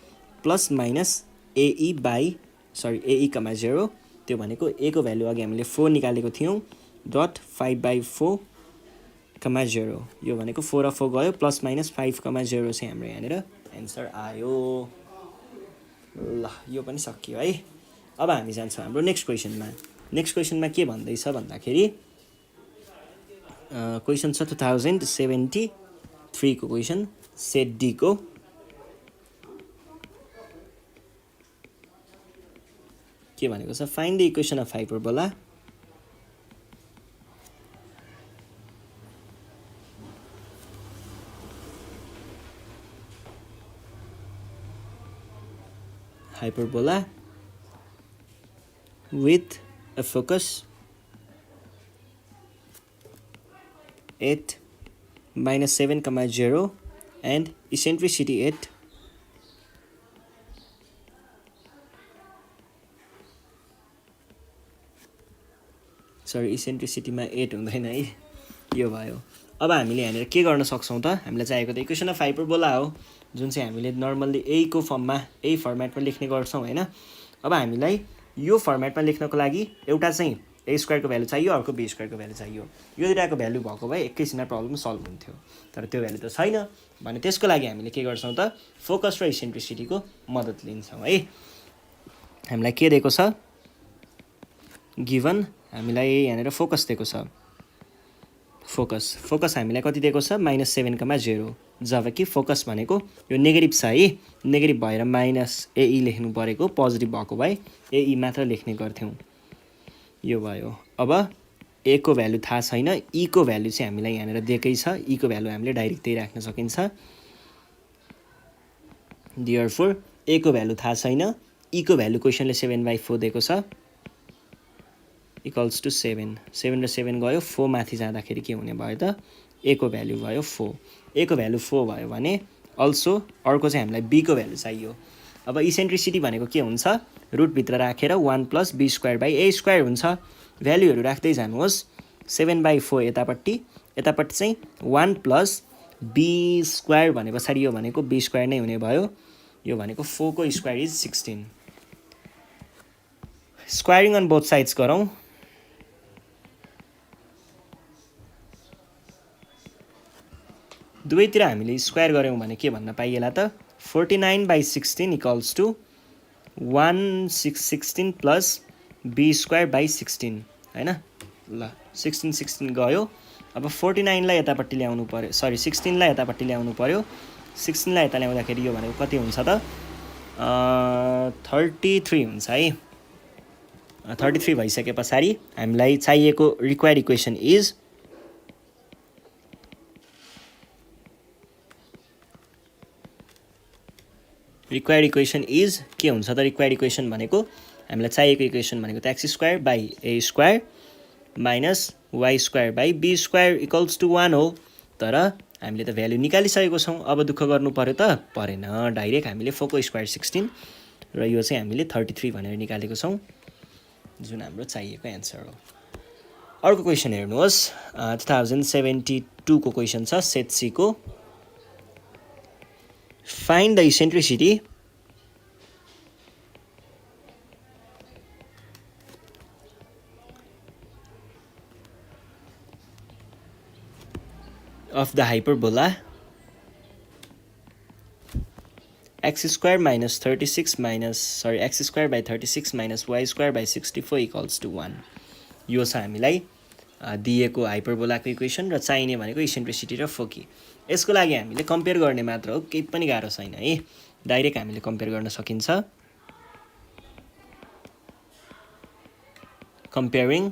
+-AE/0 त्यो भनेको ए को भ्यालु अघि हामीले 4 निकालेको थियौँ, डट 5/4,0। यो भनेको 4 र 4 गयो, +-5,0 चाहिँ हाम्रो यहाँनिर एन्सर आयो। ल यो पनि सकियो है। अब हामी जान्छौँ हाम्रो नेक्स्ट क्वेसनमा। नेक्स्ट क्वेसनमा के भन्दैछ भन्दाखेरि क्वेसन छ 2073 को क्वेसन, सेट डी को। के भनेको छ, find the equation of hyperbola with a focus at -7,0 and eccentricity at इसेन्ट्रिसिटीमा 8 हुँदैन है, यो भयो। अब हामीले यहाँनिर के गर्न सक्छौँ त, हामीलाई चाहिएको त इक्वेसन अफ हाइपरबोला हो, जुन चाहिँ हामीले नर्मल्ली ए को फर्ममा, ए फर्मेटमा लेख्ने गर्छौँ होइन। अब हामीलाई यो फर्मेटमा लेख्नको लागि एउटा चाहिँ a² को भ्यालु चाहियो, अर्को b² को भ्यालु चाहियो। यो दुईटाको भ्यालु भएको भए एकैछिनमा प्रब्लम सल्भ हुन्थ्यो, तर त्यो भ्यालु त छैन भने त्यसको लागि हामीले के गर्छौँ त, फोकस र इसेन्ट्रिसिटीको मद्दत लिन्छौँ है। हामीलाई के दिएको छ, गिभन हामीलाई यहाँनिर फोकस दिएको छ। फोकस हामीलाई कति दिएको छ, -7,0, जबकि फोकस भनेको यो नेगेटिभ छ है, नेगेटिभ भएर -AE लेख्नु परेको, पोजिटिभ भएको भए AE मात्र लेख्ने गर्थ्यौँ। यो भयो। अब ए को भ्यालु थाहा छैन, ई को भ्यालु चाहिँ हामीलाई यहाँनिर दिएकै छ, ई को भ्यालु हामीले डाइरेक्ट त्यही राख्न सकिन्छ। देयरफोर a को भ्यालु थाहा छैन, e को भ्यालु क्वेसनले 7/4 दिएको छ इक्वल्स टु 7 र 7 गयो 4 माथि जाँदाखेरि के हुने भयो त a को भ्यालु भयो 4 a को भ्यालु 4 भयो भने अल्सो अर्को चाहिँ हामीलाई b को भ्यालु चाहियो। अब इसेन्ट्रिसिटी भनेको के हुन्छ रुटभित्र राखेर 1 + b²/a² हुन्छ। भ्यालुहरू राख्दै जानुहोस् 7/4 यतापट्टि चाहिँ 1 + b² भने पछाडि यो भनेको b² नै हुने भयो। यो भनेको 4 को square is 16। Squaring on both sides गरौँ। दुवैतिर हामीले स्क्वायर गऱ्यौँ भने के भन्न पाइएला त 49/16 इक्वल्स टु 116 + b²/16 हैन। ल 16 गयो। अब 49 लाई यतापट्टि ल्याउनु पर्यो, सरी 16 लाई यतापट्टि ल्याउनु पर्यो। 16 लाई यता ल्याउँदाखेरि यो भनेको कति हुन्छ त 33 हुन्छ है। 33 भइसके पछाडि हामीलाई चाहिएको रिक्वायर्ड इक्वेसन इज के हुन्छ त रिक्वायर्ड इक्वेसन भनेको हामीलाई चाहिएको इक्वेसन भनेको त x² minus y² equals to 1 हो। तर हामीले त भ्यालु निकालिसकेको छौँ, अब दुःख गर्नु पर्यो त परेन। डाइरेक्ट हामीले 4 को स्क्वायर 16 र यो चाहिँ हामीले 33 भनेर निकालेको छौँ जुन हाम्रो चाहिएको एन्सर हो। अर्को क्वेसन हेर्नुहोस् 2072 को क्वेसन छ सेट सी को। Find the eccentricity of the hyperbola x² minus 36 minus x²/36 minus y²/64 equals to 1। यो छ हामीलाई दिएको हाइपरबोलाको इक्वेसन र चाहिने भनेको इसेन्ट्रिसिटी र फोकी। यसको लागि हामीले कम्पेयर गर्ने मात्र हो, केही पनि गाह्रो छैन है। डाइरेक्ट हामीले कम्पेयर गर्न सकिन्छ। Comparing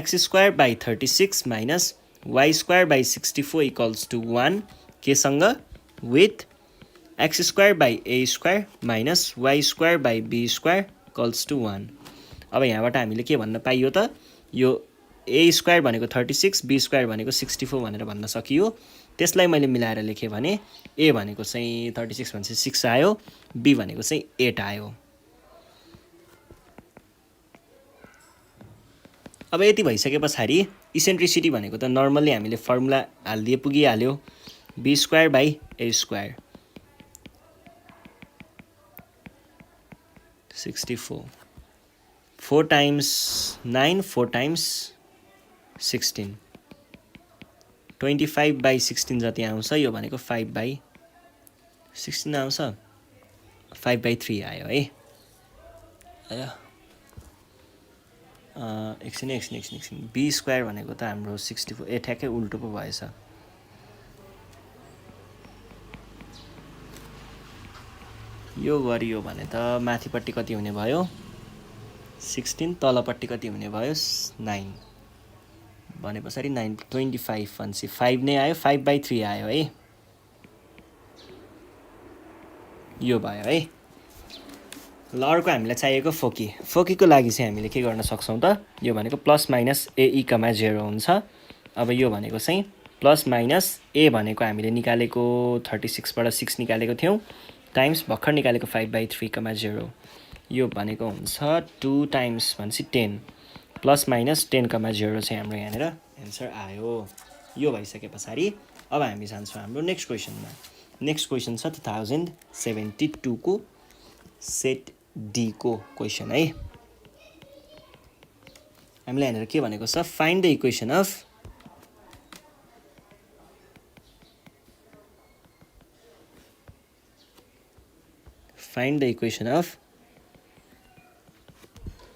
x²/36 minus y²/64 equals to 1 केसँग with x²/a² minus y²/b² equals to 1। अब यहाँबाट हामीले के भन्न पाइयो त यो a² भनेको 36 b² भनेको 64 भनेर भन्न सकियो। त्यसलाई मैले मिलाएर लेखेँ भने a भनेको चाहिँ 36 भनेपछि 6 आयो, b भनेको चाहिँ 8 आयो। अब यति भइसके पछाडि इसेन्ट्रिसिटी भनेको त नर्मल्ली हामीले फर्मुला हालिदिए पुगिहाल्यो b²/a²। 64 4 times 9 4 times 16 25/16 जति आउँछ। यो भनेको 5/16 आउँछ, 5/3 आयो है। एकछिन b² भनेको त हाम्रो 64 ए ठ्याक्कै उल्टो पो भएछ। यो गरियो भने त माथिपट्टि कति हुने भयो 16, तलपट्टि कति हुने भयो 9 भने पछाडि 9 25 भनेपछि 5 नै आयो, 5/3 आयो है। यो भयो है। ल अर्को हामीलाई चाहिएको फोकीको लागि चाहिँ हामीले के गर्न सक्छौँ त यो भनेको प्लस माइनस a(0) हुन्छ। अब यो भनेको चाहिँ प्लस माइनस a भनेको हामीले निकालेको 36 बाट 6 निकालेको थियौँ टाइम्स भर्खर निकालेको 5/3, यो भनेको हुन्छ 2 टाइम्स भनेपछि 10 प्लस माइनस 10,0 चाहिँ हाम्रो यहाँनिर एन्सर आयो। यो भइसके पछाडि अब हामी जान्छौँ हाम्रो नेक्स्ट क्वेसनमा। नेक्स्ट क्वेसन छ 2072 को सेट डी को क्वेसन है। हामीलाई यहाँनिर के भनेको छ find the equation of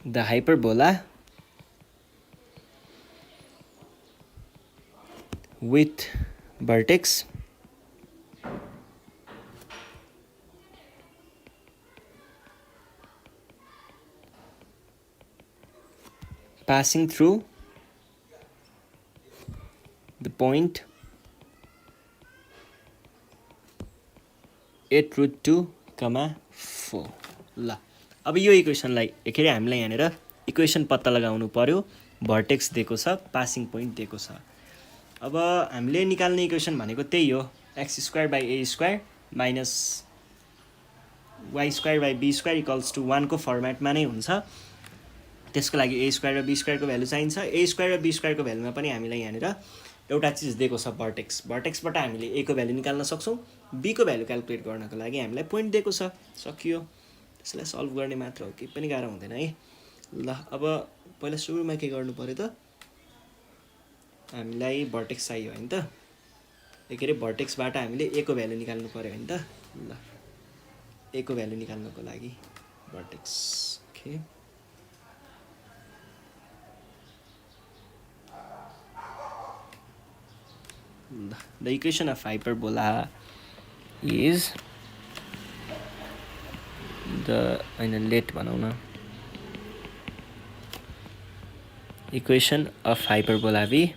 the hyperbola with vertex passing through the point 8√2 कमा 4 ल अब यो इक्वेसनलाई के अरे हामीलाई यहाँनिर इक्वेसन पत्ता लगाउनु पर्यो भर्टेक्स दिएको छ पासिङ पोइन्ट दिएको छ अब हामीले निकाल्ने इक्वेसन भनेको त्यही हो x square by a square minus y square by b square equals to 1 को फर्मेटमा नै हुन्छ त्यसको लागि a स्क्वायर र b स्क्वायरको भ्यालु चाहिन्छ a स्क्वायर र b स्क्वायरको भ्यालुमा पनि हामीलाई यहाँनिर एउटा चिज दिएको छ भर्टेक्सबाट हामीले a को भ्यालु निकाल्न सक्छौँ b को भ्यालु क्याल्कुलेट गर्नको लागि हामीलाई पोइन्ट दिएको छ सकियो त्यसलाई सल्भ गर्ने मात्र हो केही पनि गाह्रो हुँदैन है ल अब पहिला सुरुमा के गर्नु पर्यो त हामीलाई भर्टेक्स चाहियो हैन त के अरे भर्टेक्सबाट हामीले a को भ्यालु निकाल्नु पर्यो हैन त ल a को भ्यालु निकाल्नको लागि vertex okay The equation of hyperbola is let भनौँ न equation of hyperbola be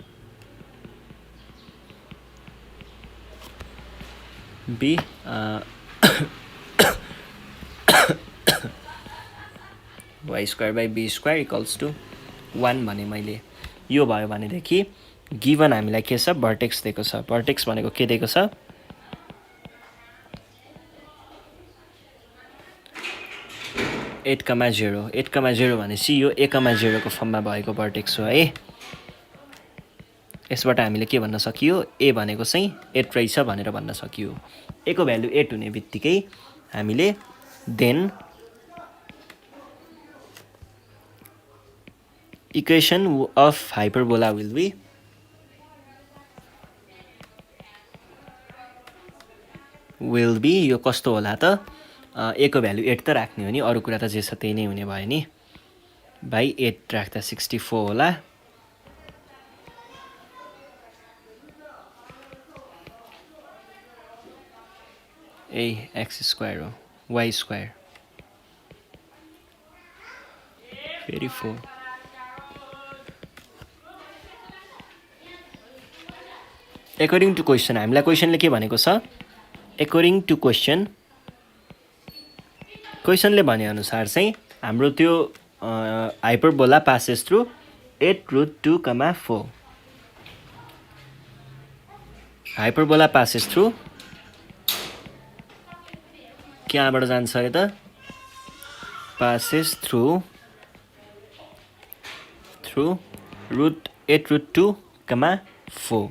y square by b square equals to 1 भने मैले यो भयो भनेदेखि गिभन हामीलाई के छ भर्टेक्स दिएको छ भर्टेक्स भनेको के दिएको छ 8,0 भनेपछि यो a, 0 को फर्ममा भएको भर्टेक्स हो है यसबाट हामीले के भन्न सकियो a भनेको चाहिँ 8 रहेछ भनेर भन्न सकियो a को भ्यालु 8 हुने बित्तिकै हामीले then equation of hyperbola will be यो कस्तो होला त a को भ्यालु 8 त राख्ने हो नि अरु कुरा त जे छ त्यही नै हुने भयो नि बाइ 8 राख्दा 64 होला ए x स्क्वायर हो y स्क्वायर फेरि 4 अकर्डिङ टु क्वेसन हामीलाई क्वेसनले के भनेको छ अकर्डिङ टु क्वेसनले भने अनुसार चाहिँ हाम्रो त्यो hyperbola passes through 8√2,4 hyperbola passes through कहाँबाट जान्छ अरे त पासेस थ्रु 8√2,4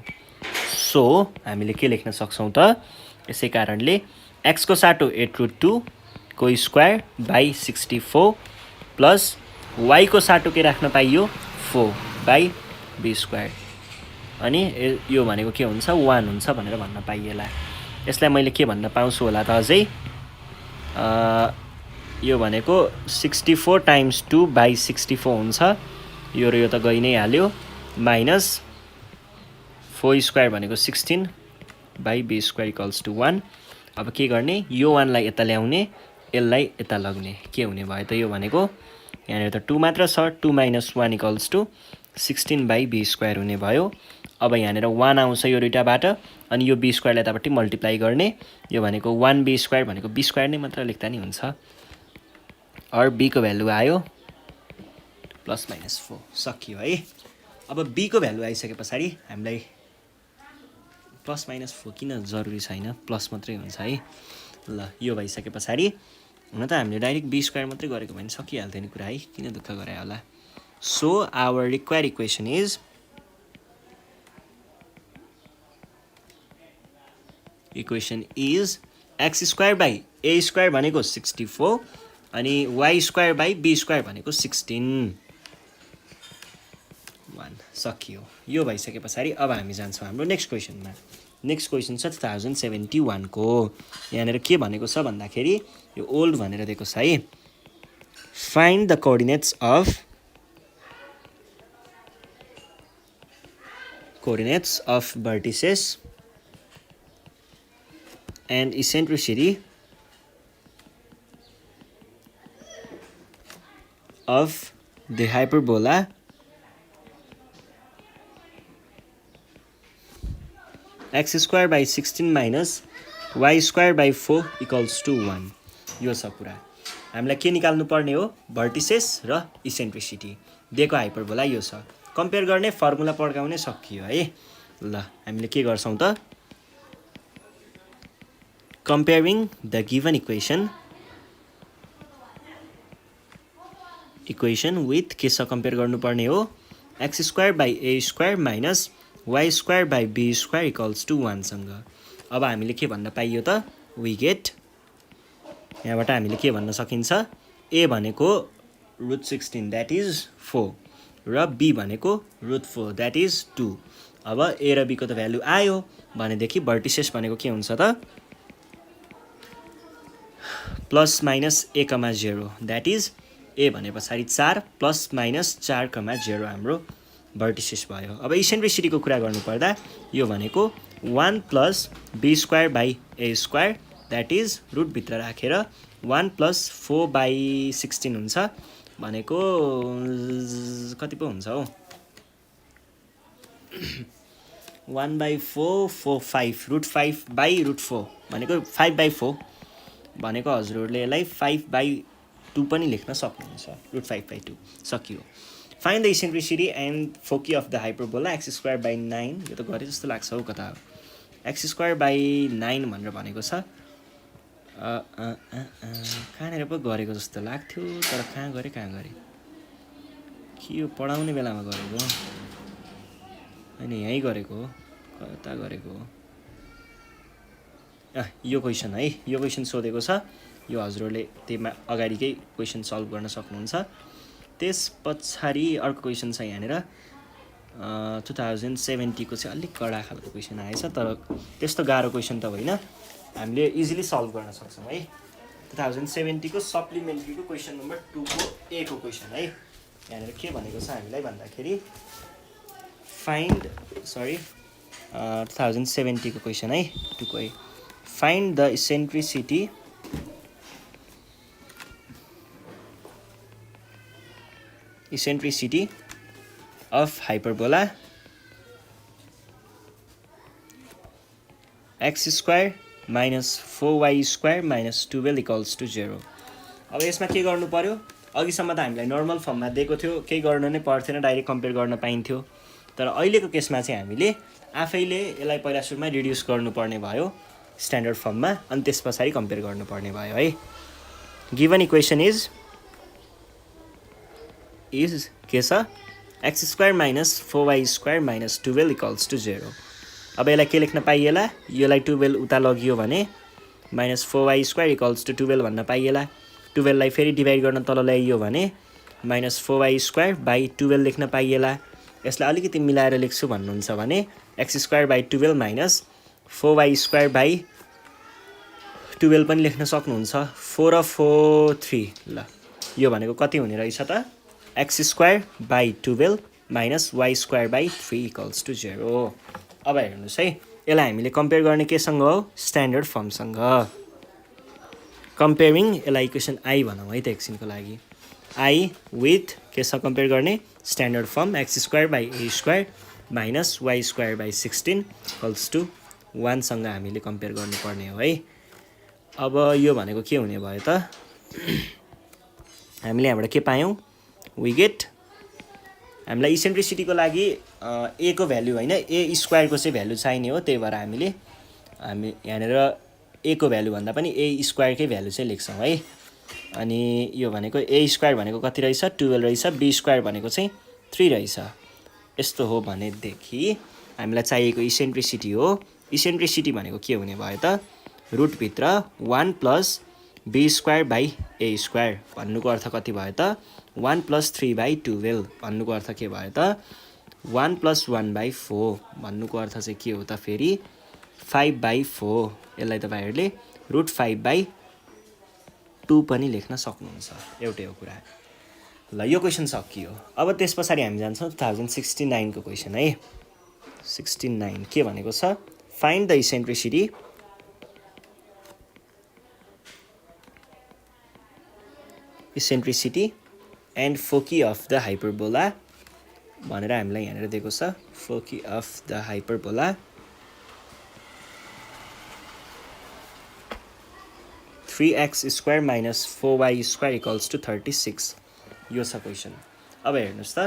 सो हामीले के लेख्न सक्छौं त यसै कारणले x को साटो 8√2 को स्क्वायर बाई 64 प्लस y को साटो के राख्न पाइयो 4 बाई b स्क्वायर अनि यो भनेको के हुन्छ 1 हुन्छ भनेर भन्न पाइएला यसलाई मैले के भन्न पाउँछु होला त अझै यो भनेको 64 टाइम्स 2 बाई 64 हुन्छ यो र यो त गइ नै हाल्यो माइनस 4 स्क्वायर भनेको 16 by b square equals to 1 अब के गर्ने यो 1 लाई यता ल्याउने यसलाई यता लग्ने के हुने भयो त यो भनेको यहाँ त 2 मात्र छ 2 - 1 equals to 16 by b square हुने भयो अब यहाँ 1 आउँछ यो दुईटाबाट अनि यो b स्क्वायर लाई यतापट्टि मल्टिप्लाई गर्ने यो भनेको 1b स्क्वायर भनेको b स्क्वायर नै मात्र लेख्दा नि हुन्छ और b को भ्यालु आयो +- 4 सकियो है अब b को भ्यालु आइसकेपछि हामीलाई +- 4 किन जरुरी छैन प्लस मात्रै हुन्छ है ल यो भइसकेपछि हुन त हामीले डाइरेक्ट b स्क्वायर मात्रै गरेको भए नि सकिहाल्थ्यो नि कुरा है किन दुःख गरे होला so our required equation is x square by a square भनेको 64 अनि y square by b square भनेको 16 1 सकियो यो भइसकेपछि अब हामी जान्छौँ हाम्रो नेक्स्ट क्वेसनमा नेक्स्ट क्वेसन छ 2071 को यहाँ के भनेको छ भन्दाखेरि यो ओल्ड भनेर दिएको छ है find the coordinates of vertices and eccentricity of the hyperbola x square by 16 minus y square by 4 equals to 1 यो छ कुरा। हामीलाई के निकाल्नु पर्ने हो? भर्टिसेस र इसेन्ट्रिसिटी। दिएको हाइपरबोला यो छ। कम्पेयर गर्ने फर्मुला पड्काउने सकियो है। ल हामीले के गर्छौँ त? Comparing the given equation with के छ कम्पेयर गर्नुपर्ने हो? x² by a² minus y² by b² equals to 1 सँग। अब हामीले के भन्न पाइयो त? वी गेट, यहाँबाट हामीले के भन्न सकिन्छ? a भनेको √16 द्याट इज 4 र b भनेको √4 द्याट इज 2। अब a र b को त भ्यालु आयो भनेदेखि भर्टिसेस भनेको के हुन्छ त? Plus minus a, 0 that is a भने पछाडि 4 प्लस माइनस 4, 0 हाम्रो भर्टिसेस भयो। अब इसेन्ट्रिसिटीको कुरा गर्नुपर्दा यो भनेको 1 plus b² by a² that is रुटभित्र राखेर 1 प्लस 4/16 हुन्छ भनेको कति पो हुन्छ हो? 1/4 4 5 √5 बाई √4 भनेको 5/4 भनेको हजुरहरूले यसलाई 5/2 पनि लेख्न सक्नुहुन्छ। √5/2 सकियो। Find the eccentricity and foci of the hyperbola x² by 9। यो त गरे जस्तो लाग्छ हौ कता। x² बाई 9 भनेर भनेको छ। कहाँनिर पो गरेको जस्तो लाग्थ्यो तर कहाँ गरे कि यो पढाउने बेलामा गरेको होइन, यहीँ गरेको हो। कता गरेको हो? यो क्वेसन है, यो क्वेसन सोधेको छ। यो हजुरहरूले त्यसमा अगाडिकै क्वेसन सल्भ गर्न सक्नुहुन्छ। त्यस पछाडि अर्को क्वेसन छ यहाँनिर 2070 को चाहिँ अलिक कडा खालको क्वेसन आएछ, तर त्यस्तो गाह्रो क्वेसन त होइन, हामीले इजिली सल्भ गर्न सक्छौँ है। 2070 को सप्लिमेन्ट्रीको क्वेसन नम्बर 2 को ए को क्वेसन है। यहाँनिर के भनेको छ हामीलाई भन्दाखेरि 2070 को क्वेसन है 2 को A. Find the eccentricity of hyperbola x² minus 4y² minus 12 equals to 0। अब यसमा के गर्नु पर्यो? अघिसम्म त हामीलाई नर्मल फर्ममा दिएको थियो, केही गर्नु नै पर्थेन, डाइरेक्ट कम्पेयर गर्न पाइन्थ्यो। तर अहिलेको केसमा चाहिँ हामीले आफैले यसलाई पहिला सुरुमा रिड्युस गर्नुपर्ने भयो स्ट्यान्डर्ड फर्ममा, अनि त्यस पछाडि कम्पेयर गर्नुपर्ने भयो है। गिभन इक्वेसन इज के छ? x² minus 4y² minus 12 equals to 0। अब यसलाई के लेख्न पाइएला? यसलाई 12 उता लगियो भने माइनस 4y² इक्वल्स टु 12 भन्न पाइएला। 12 लाई फेरि डिभाइड गर्न तल ल्याइयो भने माइनस 4y² बाई 12 लेख्न पाइएला। यसलाई अलिकति मिलाएर लेख्छु भन्नुहुन्छ भने x² by 12 minus 4y² by 12 पनि लेख्न सक्नुहुन्छ। 4 र 4 3। ल यो भनेको कति हुने रहेछ त? x² by 12 minus y² by 3 equals to 0। अब हेर्नुहोस् है, यसलाई हामीले कम्पेयर गर्ने केसँग हो? स्ट्यान्डर्ड फर्मसँग। कम्पेयरिङ यसलाई इक्वेसन आई भनौँ है त एकछिनको लागि। आई विथ केसँग कम्पेयर गर्ने? Standard form x² by a² minus y² by 16 equals to 1 सँग हामीले कम्पेयर गर्नुपर्ने हो है। अब यो भनेको के हुने भयो त? हामीले यहाँबाट के पायौँ? वी गेट, हामीलाई इसेन्ट्रिसिटीको लागि ए को भ्यालु होइन a² को चाहिँ भ्यालु चाहिने हो, त्यही भएर हामी यहाँनिर ए को भ्यालु भन्दा पनि a² कै भ्यालु चाहिँ लेख्छौँ है। अनि यो भनेको a² भनेको कति रहेछ? 12 रहेछ। b² भनेको चाहिँ 3 रहेछ। यस्तो हो भनेदेखि हामीलाई चाहिएको इसेन्ट्रिसिटी हो। इसेन्ट्रिसिटी भनेको के हुने भयो त? रुटभित्र 1 प्लस b² बाई a² भन्नुको अर्थ कति भयो त? 1 प्लस 3/12 भन्नुको अर्थ के भयो त? 1 प्लस 1/4 भन्नुको अर्थ चाहिँ के हो त? फेरि 5/4। यसलाई तपाईँहरूले √5/2 पनि लेख्न सक्नुहुन्छ। एउटै हो कुरा। ल यो क्वेसन सकियो। अब त्यस पछाडि हामी जान्छौँ 2069 को क्वेसन है। 69 के भनेको छ? Find the eccentricity and foci of the hyperbola भनेर हामीलाई यहाँनिर दिएको छ। Foci of the hyperbola 3x square minus 4y square equals to 36 यो छ क्वेसन। अब हेर्नुहोस् त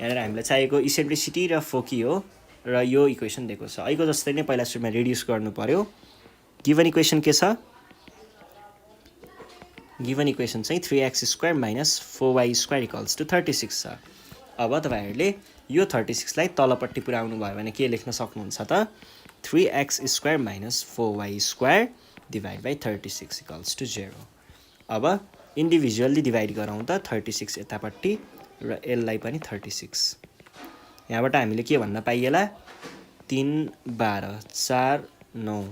यहाँनिर हामीलाई चाहिएको इसेन्ट्रिसिटी र फोकी हो र यो इक्वेसन दिएको छ। अहिलेको जस्तै नै पहिला सुरुमा रिड्युस गर्नु पर्यो। गिभन इक्वेसन के छ? गिभन इक्वेसन चाहिँ 3x square minus 4y square equals to 36 छ। अब तपाईँहरूले यो 36 लाई तलपट्टि पुर्याउनु भयो भने के लेख्न सक्नुहुन्छ त? 3x square minus 4y square divide by 36 equals to 0। अब इन्डिभिजुअल्ली डिभाइड गरौँ त 36 यतापट्टि र यसलाई पनि 36। यहाँबाट हामीले के भन्न पाइएला? 3 12 4 9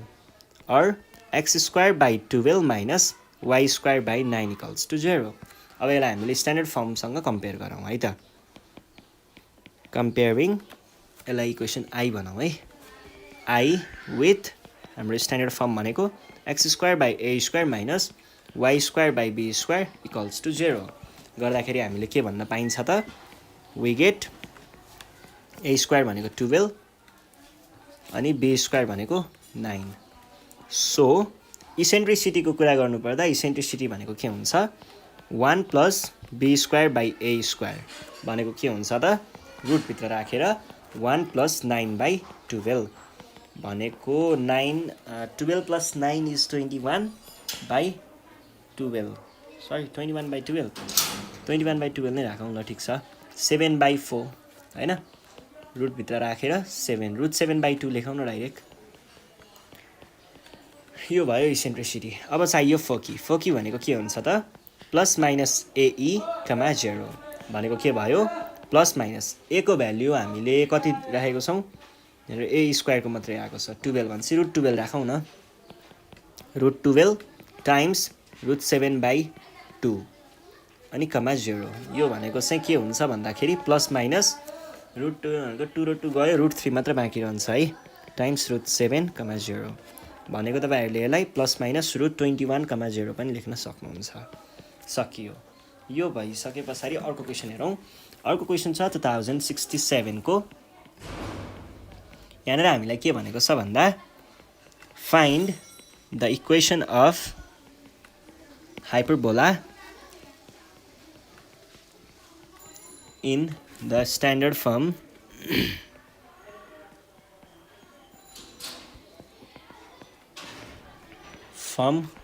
और x square by 12 minus y square by 9 equals to 0। अब यसलाई हामीले स्ट्यान्डर्ड फर्मसँग कम्पेयर गरौँ है त। कम्पेयरिङ यसलाई इक्वेसन आई भनौँ है। आई विथ हाम्रो स्ट्यान्डर्ड फर्म भनेको x square by a square minus y square by b square equals to 0 गर्दाखेरि हामीले के भन्न पाइन्छ त? वी गेट a स्क्वायर भनेको 12 अनि b स्क्वायर भनेको 9। सो इसेन्ट्रिसिटीको कुरा गर्नुपर्दा इसेन्ट्रिसिटी भनेको के हुन्छ? 1 plus b square by a square भनेको के हुन्छ त? रुटभित्र राखेर 1 प्लस 9 बाई 12 भनेको 12 plus 9 is 21 by 12। Sorry 21 by 12 21 by 12 नै राखौँ ल, ठिक छ। 7 बाई 4 होइन, रुटभित्र राखेर 7 रुट 7 बाई 2 लेखौँ न डाइरेक्ट। यो भयो इसेन्ट्रिसिटी। अब चाहियो फोकी। फोकी भनेको के हुन्छ त? प्लस माइनस AE, 0 भनेको के भयो? प्लस माइनस ए को भ्याल्यु हामीले कति राखेको छौँ? a स्क्वायरको मात्रै आएको छ 12 भनेपछि रुट 12 राखौँ न। रुट 12 टाइम्स रुट 7 बाई 2 अनि कमा 0। यो भनेको चाहिँ के हुन्छ भन्दाखेरि प्लस माइनस रुट 2 भनेको 2 र 2 गयो, रुट 3 मात्र बाँकी रहन्छ है, टाइम्स रुट 7 कमा 0 भनेको तपाईँहरूले यसलाई प्लस माइनस रुट 21 कमा 0 पनि लेख्न सक्नुहुन्छ। सकियो। यो भइसके पछाडि अर्को क्वेसन हेरौँ। अर्को क्वेसन छ 2067 को। यहाँनिर हामीलाई के भनेको छ भन्दा find the equation of hyperbola in the standard form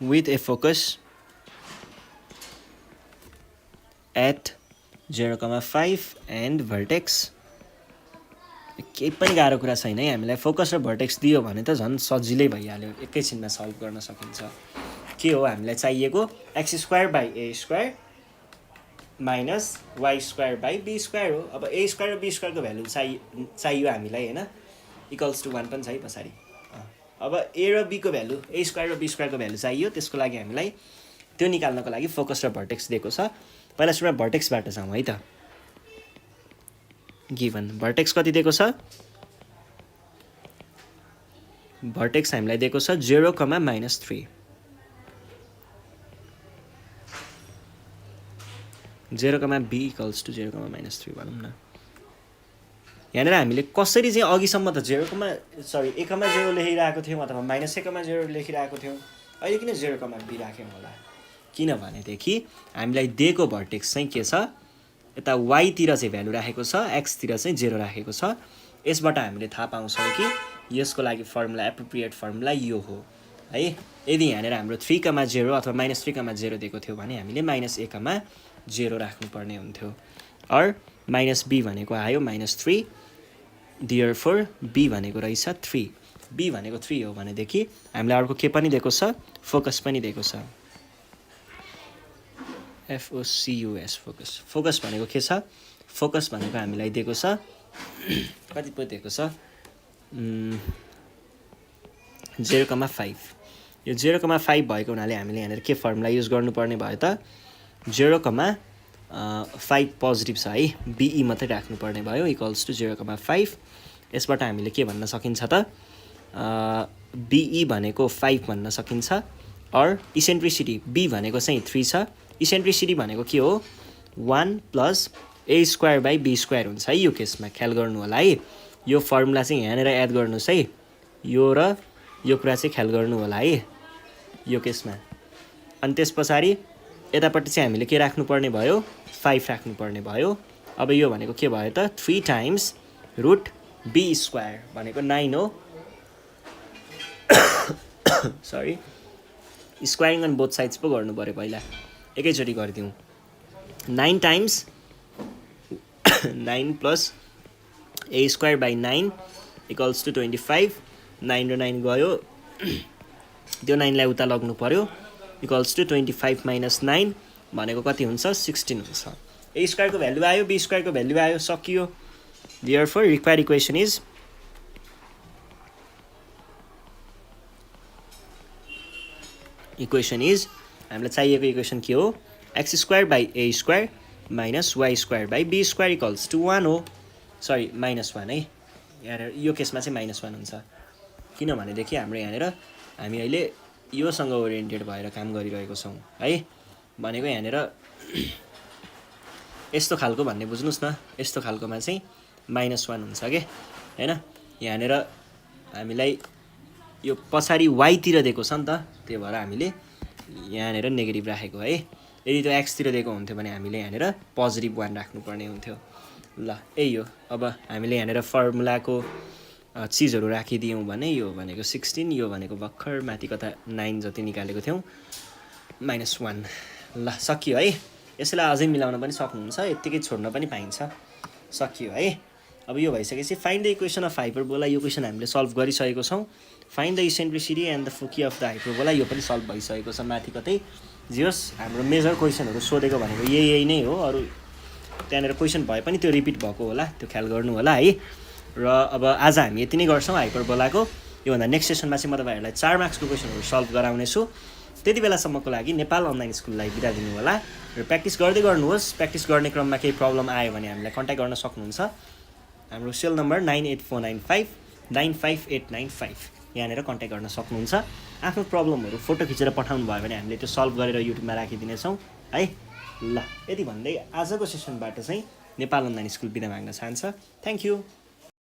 with a focus at 0,5 and vertex। केही पनि गाह्रो कुरा छैन है, हामीलाई फोकस र भर्टेक्स दियो भने त झन् सजिलै भइहाल्यो, एकैछिनमा सल्भ गर्न सकिन्छ। के हो हामीलाई चाहिएको? x square by a square minus y square by b square हो। अब a स्क्वायर र b स्क्वायरको भ्यालु चाहियो हामीलाई होइन, इक्वल्स टु 1 पनि छ है पछाडि। अब a र b को भ्यालु, a स्क्वायर र b स्क्वायरको भ्यालु चाहियो, त्यसको लागि हामीलाई त्यो निकाल्नको लागि फोकस र भर्टेक्स दिएको छ। पहिला सुरुमा भर्टेक्सबाट जाउँ है त। गिभन भर्टेक्स कति दिएको छ? भर्टेक्स हामीलाई दिएको छ 0,-3। 0,b इक्वल्स टु 0,-3 भनौँ न। यहाँनिर हामीले कसरी चाहिँ अघिसम्म त 1,0 लेखिरहेको थियौँ अथवा -1,0 लेखिरहेको थियौँ, अहिले किन 0,b राख्यौँ होला? किनभनेदेखि हामीलाई दिएको भर्टेक्स चाहिँ के छ? यता y तिर चाहिँ भ्यालु राखेको छ, x तिर चाहिँ 0 राखेको छ। यसबाट हामीले थाहा पाउँछौँ कि यसको लागि फर्मुला, एप्रोप्रिएट फर्मुला यो हो है। यदि यहाँनिर हाम्रो 3,0 अथवा -3,0 दिएको थियो भने हामीले -a,0 राख्नुपर्ने हुन्थ्यो। और -b भनेको आयो -3, देयरफोर b भनेको रहेछ 3। b भनेको 3 हो भनेदेखि हामीलाई अर्को के पनि दिएको छ? फोकस पनि दिएको छ। FOCUS focus. फोकस भनेको के छ? फोकस भनेको हामीलाई दिएको छ कति पो दिएको छ? 0,5। यो 0,5 भएको हुनाले हामीले यहाँनिर के फर्मुला युज गर्नुपर्ने भयो त? 0,5 पोजिटिभ छ है, BE मात्रै राख्नुपर्ने भयो, इक्वल्स टु 0,5। यसबाट हामीले के भन्न सकिन्छ त? BE भनेको 5 भन्न सकिन्छ। और इसेन्ट्रिसिटी B भनेको चाहिँ 3 छ। इसेन्ट्रिसिटी भनेको के हो? 1 plus a square by b square हुन्छ है। यो केसमा ख्याल गर्नु होला है, यो फर्मुला चाहिँ यहाँनिर एड गर्नुहोस् है, यो र यो कुरा चाहिँ ख्याल गर्नु होला है। यो केसमा अनि त्यस पछाडि यतापट्टि चाहिँ हामीले के राख्नुपर्ने भयो 5 राख्नुपर्ने भयो अब यो भनेको के भयो त 3 टाइम्स रुट b स्क्वायर भनेको 9 हो sorry squaring on both sides पो गर्नु पर्यो पहिला एकैचोटि गरिदिउँ 9 times 9 plus a square by 9 equals to 25 9 र 9 गयो त्यो 9 लाई उता लग्नु पर्यो इक्वल्स टु 25 माइनस 9 भनेको कति हुन्छ 16 हुन्छ a स्क्वायरको भ्यालु आयो b स्क्वायरको भ्यालु आयो सकियो देयरफोर रिक्वायर्ड इक्वेसन इज हामीलाई चाहिएको इक्वेसन के हो x square by a square minus y square by b square equals to 1 हो सरी माइनस 1 है यहाँ यो केसमा चाहिँ माइनस 1 हुन्छ किनभनेदेखि हाम्रो यहाँनिर हामी अहिले योसँग ओरिएन्टेड भएर काम गरिरहेको छौँ है भनेको यहाँनिर यस्तो खालको भन्ने बुझ्नुहोस् न यस्तो खालकोमा चाहिँ माइनस 1 हुन्छ के हैन यहाँनिर हामीलाई यो पछाडि y तिर दिएको छ नि त त्यही भएर हामीले यहाँनिर नेगेटिभ राखेको है यदि त्यो x तिर दिएको हुन्थ्यो भने हामीले यहाँनिर पोजिटिभ 1 राख्नुपर्ने हुन्थ्यो ल यही हो अब हामीले यहाँनिर फर्मुलाको चिजहरू राखिदियौँ भने यो भनेको 16 यो भनेको भर्खर माथि कता 9 जति निकालेको थियौँ माइनस 1 ल सकियो है यसलाई अझै मिलाउन पनि सक्नुहुन्छ यत्तिकै छोड्न पनि पाइन्छ सकियो है अब यो भइसकेपछि find the equation of hyperbola यो क्वेसन हामीले सल्भ गरिसकेको छौँ find the eccentricity and the foci of the hyperbola यो पनि सल्भ भइसकेको छ माथि कतै जे होस् हाम्रो मेजर क्वेसनहरू सोधेको भनेको यही नै हो अरू त्यहाँनिर क्वेसन भए पनि त्यो रिपिट भएको होला त्यो ख्याल गर्नु होला है र अब आज हामी यति नै गर्छौँ हाइपरबोलाको योभन्दा नेक्स्ट सेसनमा चाहिँ म तपाईँहरूलाई 4 मार्क्सको क्वेसनहरू सल्भ गराउनेछु त्यति बेलासम्मको लागि नेपाल अनलाइन स्कुललाई बिदा दिनु होला र प्र्याक्टिस गर्दै गर्नुहोस् प्र्याक्टिस गर्ने क्रममा केही प्रब्लम आयो भने हामीलाई कन्ट्याक्ट गर्न सक्नुहुन्छ हाम्रो सेल नम्बर 9849595895 यहाँनिर कन्ट्याक्ट गर्न सक्नुहुन्छ आफ्नो प्रब्लमहरू फोटो खिचेर पठाउनु भयो भने हामीले त्यो सल्भ गरेर युट्युबमा राखिदिनेछौँ है ल यति भन्दै आजको सेसनबाट चाहिँ नेपाल अनलाइन स्कुल बिदा माग्न चाहन्छ थ्याङ्क यू